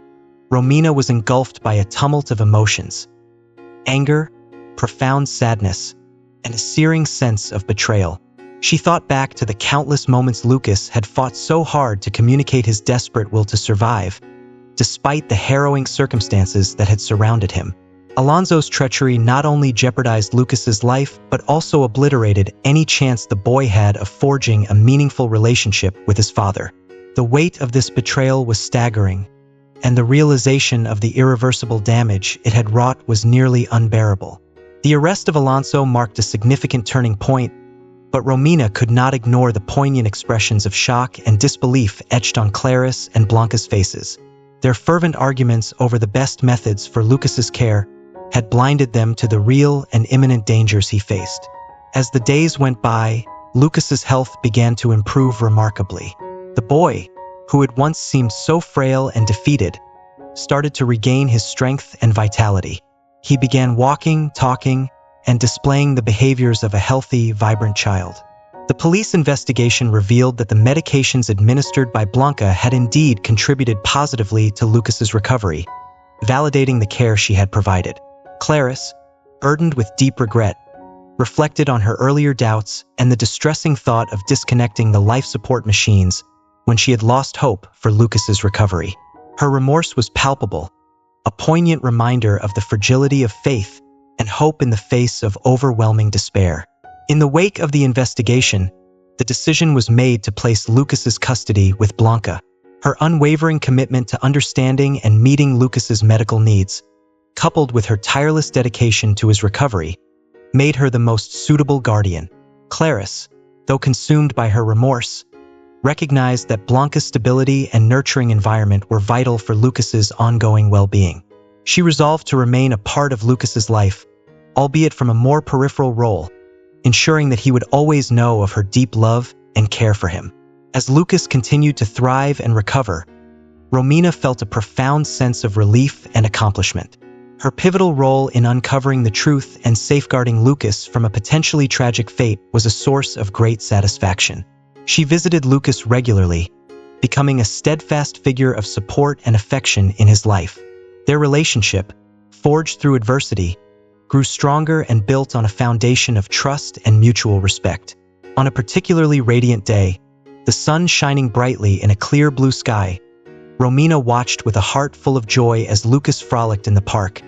S1: Romina was engulfed by a tumult of emotions: anger, profound sadness, and a searing sense of betrayal. She thought back to the countless moments Lucas had fought so hard to communicate his desperate will to survive, despite the harrowing circumstances that had surrounded him. Alonso's treachery not only jeopardized Lucas's life, but also obliterated any chance the boy had of forging a meaningful relationship with his father. The weight of this betrayal was staggering, and the realization of the irreversible damage it had wrought was nearly unbearable. The arrest of Alonso marked a significant turning point, but Romina could not ignore the poignant expressions of shock and disbelief etched on Clarice and Blanca's faces. Their fervent arguments over the best methods for Lucas's care had blinded them to the real and imminent dangers he faced. As the days went by, Lucas's health began to improve remarkably. The boy, who had once seemed so frail and defeated, started to regain his strength and vitality. He began walking, talking, and displaying the behaviors of a healthy, vibrant child. The police investigation revealed that the medications administered by Blanca had indeed contributed positively to Lucas's recovery, validating the care she had provided. Clarice, burdened with deep regret, reflected on her earlier doubts and the distressing thought of disconnecting the life support machines when she had lost hope for Lucas's recovery. Her remorse was palpable, a poignant reminder of the fragility of faith and hope in the face of overwhelming despair. In the wake of the investigation, the decision was made to place Lucas's custody with Blanca. Her unwavering commitment to understanding and meeting Lucas's medical needs, coupled with her tireless dedication to his recovery, made her the most suitable guardian. Clarice, though consumed by her remorse, recognized that Blanca's stability and nurturing environment were vital for Lucas's ongoing well-being. She resolved to remain a part of Lucas's life, albeit from a more peripheral role, ensuring that he would always know of her deep love and care for him. As Lucas continued to thrive and recover, Romina felt a profound sense of relief and accomplishment. Her pivotal role in uncovering the truth and safeguarding Lucas from a potentially tragic fate was a source of great satisfaction. She visited Lucas regularly, becoming a steadfast figure of support and affection in his life. Their relationship, forged through adversity, grew stronger and built on a foundation of trust and mutual respect. On a particularly radiant day, the sun shining brightly in a clear blue sky, Romina watched with a heart full of joy as Lucas frolicked in the park,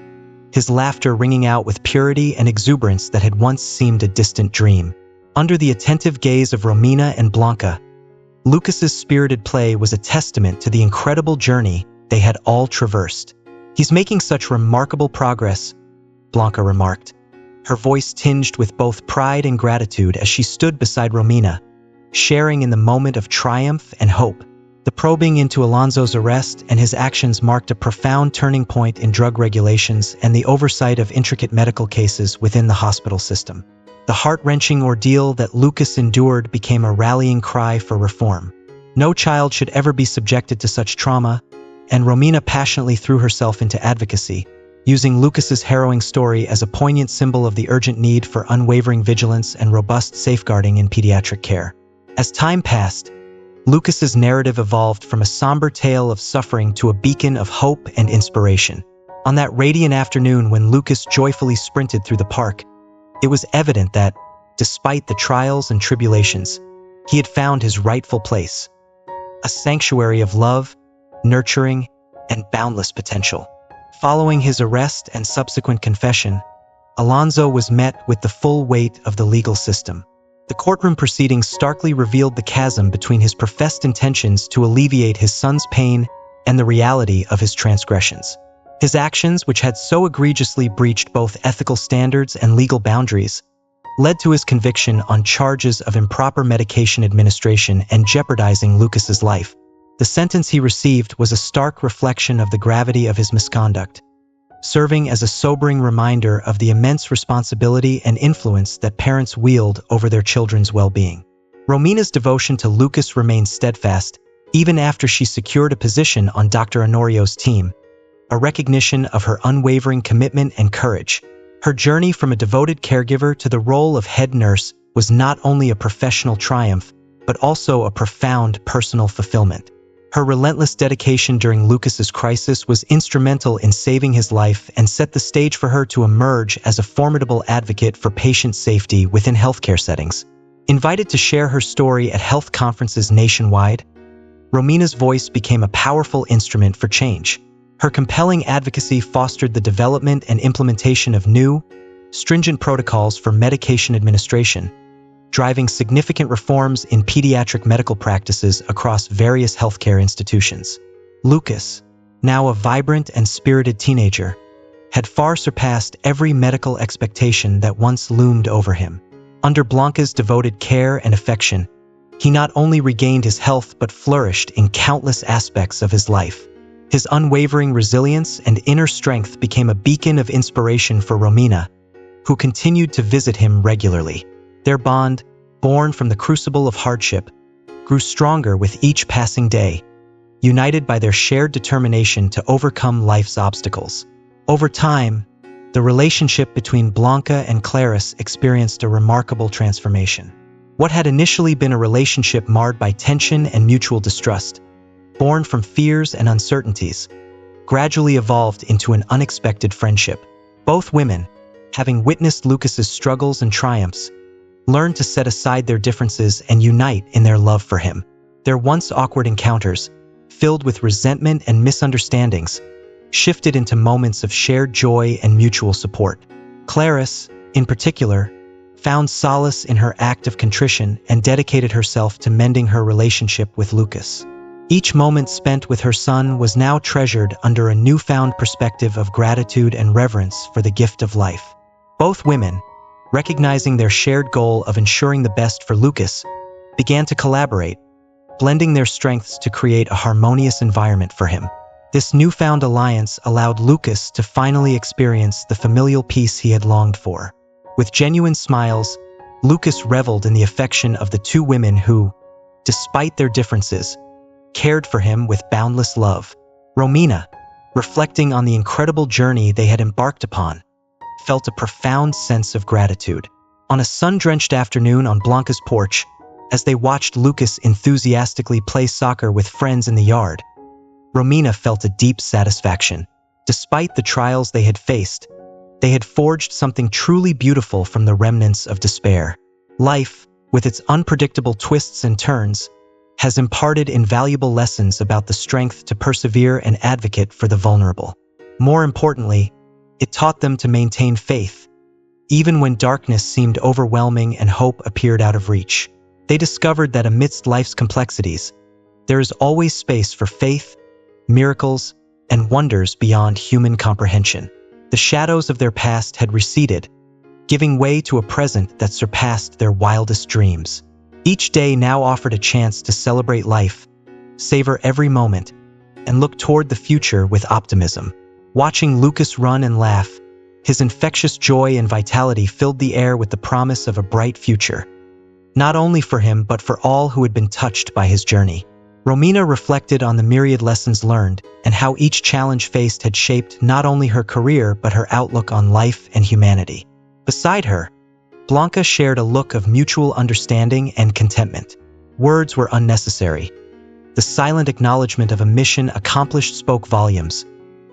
S1: his laughter ringing out with purity and exuberance that had once seemed a distant dream. Under the attentive gaze of Romina and Blanca, Lucas's spirited play was a testament to the incredible journey they had all traversed. "He's making such remarkable progress," Blanca remarked, her voice tinged with both pride and gratitude as she stood beside Romina, sharing in the moment of triumph and hope. The probing into Alonso's arrest and his actions marked a profound turning point in drug regulations and the oversight of intricate medical cases within the hospital system. The heart-wrenching ordeal that Lucas endured became a rallying cry for reform. No child should ever be subjected to such trauma, and Romina passionately threw herself into advocacy, using Lucas's harrowing story as a poignant symbol of the urgent need for unwavering vigilance and robust safeguarding in pediatric care. As time passed, Lucas's narrative evolved from a somber tale of suffering to a beacon of hope and inspiration. On that radiant afternoon when Lucas joyfully sprinted through the park, it was evident that, despite the trials and tribulations, he had found his rightful place, a sanctuary of love, nurturing, and boundless potential. Following his arrest and subsequent confession, Alonso was met with the full weight of the legal system. The courtroom proceedings starkly revealed the chasm between his professed intentions to alleviate his son's pain and the reality of his transgressions. His actions, which had so egregiously breached both ethical standards and legal boundaries, led to his conviction on charges of improper medication administration and jeopardizing Lucas's life. The sentence he received was a stark reflection of the gravity of his misconduct, serving as a sobering reminder of the immense responsibility and influence that parents wield over their children's well-being. Romina's devotion to Lucas remained steadfast, even after she secured a position on Dr. Honorio's team, a recognition of her unwavering commitment and courage. Her journey from a devoted caregiver to the role of head nurse was not only a professional triumph, but also a profound personal fulfillment. Her relentless dedication during Lucas's crisis was instrumental in saving his life and set the stage for her to emerge as a formidable advocate for patient safety within healthcare settings. Invited to share her story at health conferences nationwide, Romina's voice became a powerful instrument for change. Her compelling advocacy fostered the development and implementation of new, stringent protocols for medication administration, driving significant reforms in pediatric medical practices across various healthcare institutions. Lucas, now a vibrant and spirited teenager, had far surpassed every medical expectation that once loomed over him. Under Blanca's devoted care and affection, he not only regained his health but flourished in countless aspects of his life. His unwavering resilience and inner strength became a beacon of inspiration for Romina, who continued to visit him regularly. Their bond, born from the crucible of hardship, grew stronger with each passing day, united by their shared determination to overcome life's obstacles. Over time, the relationship between Blanca and Clarice experienced a remarkable transformation. What had initially been a relationship marred by tension and mutual distrust, born from fears and uncertainties, gradually evolved into an unexpected friendship. Both women, having witnessed Lucas's struggles and triumphs, learned to set aside their differences and unite in their love for him. Their once awkward encounters, filled with resentment and misunderstandings, shifted into moments of shared joy and mutual support. Clarice, in particular, found solace in her act of contrition and dedicated herself to mending her relationship with Lucas. Each moment spent with her son was now treasured under a newfound perspective of gratitude and reverence for the gift of life. Both women, recognizing their shared goal of ensuring the best for Lucas, began to collaborate, blending their strengths to create a harmonious environment for him. This newfound alliance allowed Lucas to finally experience the familial peace he had longed for. With genuine smiles, Lucas reveled in the affection of the two women who, despite their differences, cared for him with boundless love. Romina, reflecting on the incredible journey they had embarked upon, felt a profound sense of gratitude. On a sun-drenched afternoon on Blanca's porch, as they watched Lucas enthusiastically play soccer with friends in the yard, Romina felt a deep satisfaction. Despite the trials they had faced, they had forged something truly beautiful from the remnants of despair. Life, with its unpredictable twists and turns, has imparted invaluable lessons about the strength to persevere and advocate for the vulnerable. More importantly, it taught them to maintain faith, even when darkness seemed overwhelming and hope appeared out of reach. They discovered that amidst life's complexities, there is always space for faith, miracles, and wonders beyond human comprehension. The shadows of their past had receded, giving way to a present that surpassed their wildest dreams. Each day now offered a chance to celebrate life, savor every moment, and look toward the future with optimism. Watching Lucas run and laugh, his infectious joy and vitality filled the air with the promise of a bright future, not only for him but for all who had been touched by his journey. Romina reflected on the myriad lessons learned and how each challenge faced had shaped not only her career but her outlook on life and humanity. Beside her, Blanca shared a look of mutual understanding and contentment. Words were unnecessary. The silent acknowledgement of a mission accomplished spoke volumes,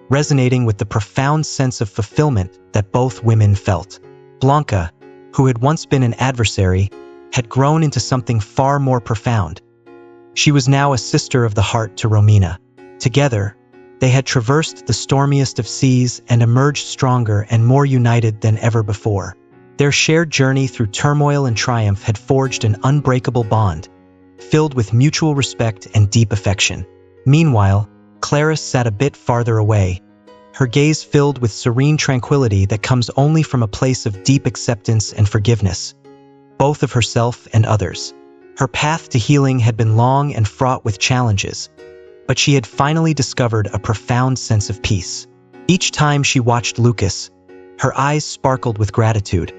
S1: resonating with the profound sense of fulfillment that both women felt. Blanca, who had once been an adversary, had grown into something far more profound. She was now a sister of the heart to Romina. Together, they had traversed the stormiest of seas and emerged stronger and more united than ever before. Their shared journey through turmoil and triumph had forged an unbreakable bond, filled with mutual respect and deep affection. Meanwhile, Clarice sat a bit farther away, her gaze filled with serene tranquility that comes only from a place of deep acceptance and forgiveness, both of herself and others. Her path to healing had been long and fraught with challenges, but she had finally discovered a profound sense of peace. Each time she watched Lucas, her eyes sparkled with gratitude,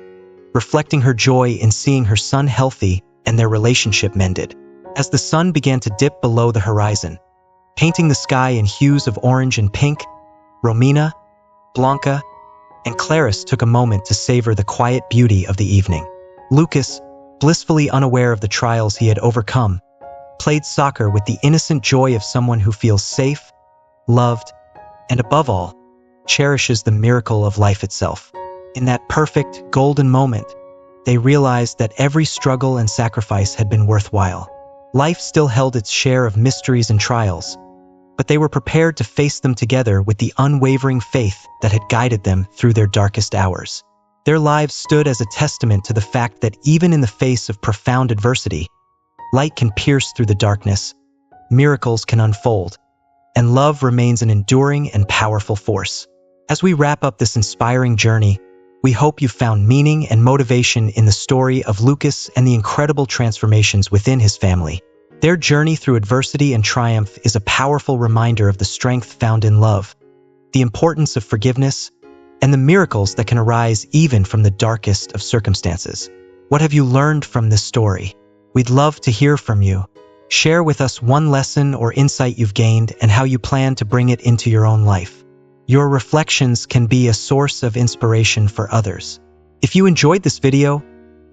S1: reflecting her joy in seeing her son healthy and their relationship mended. As the sun began to dip below the horizon, painting the sky in hues of orange and pink, Romina, Blanca, and Clarice took a moment to savor the quiet beauty of the evening. Lucas, blissfully unaware of the trials he had overcome, played soccer with the innocent joy of someone who feels safe, loved, and above all, cherishes the miracle of life itself. In that perfect, golden moment, they realized that every struggle and sacrifice had been worthwhile. Life still held its share of mysteries and trials, but they were prepared to face them together with the unwavering faith that had guided them through their darkest hours. Their lives stood as a testament to the fact that even in the face of profound adversity, light can pierce through the darkness, miracles can unfold, and love remains an enduring and powerful force. As we wrap up this inspiring journey, we hope you found meaning and motivation in the story of Lucas and the incredible transformations within his family. Their journey through adversity and triumph is a powerful reminder of the strength found in love, the importance of forgiveness, and the miracles that can arise even from the darkest of circumstances. What have you learned from this story? We'd love to hear from you. Share with us one lesson or insight you've gained and how you plan to bring it into your own life. Your reflections can be a source of inspiration for others. If you enjoyed this video,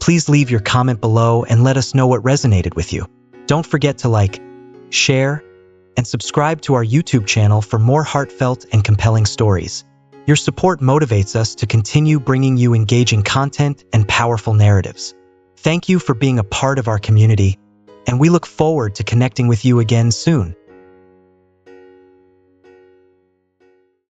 S1: please leave your comment below and let us know what resonated with you. Don't forget to like, share, and subscribe to our YouTube channel for more heartfelt and compelling stories. Your support motivates us to continue bringing you engaging content and powerful narratives. Thank you for being a part of our community, and we look forward to connecting with you again soon.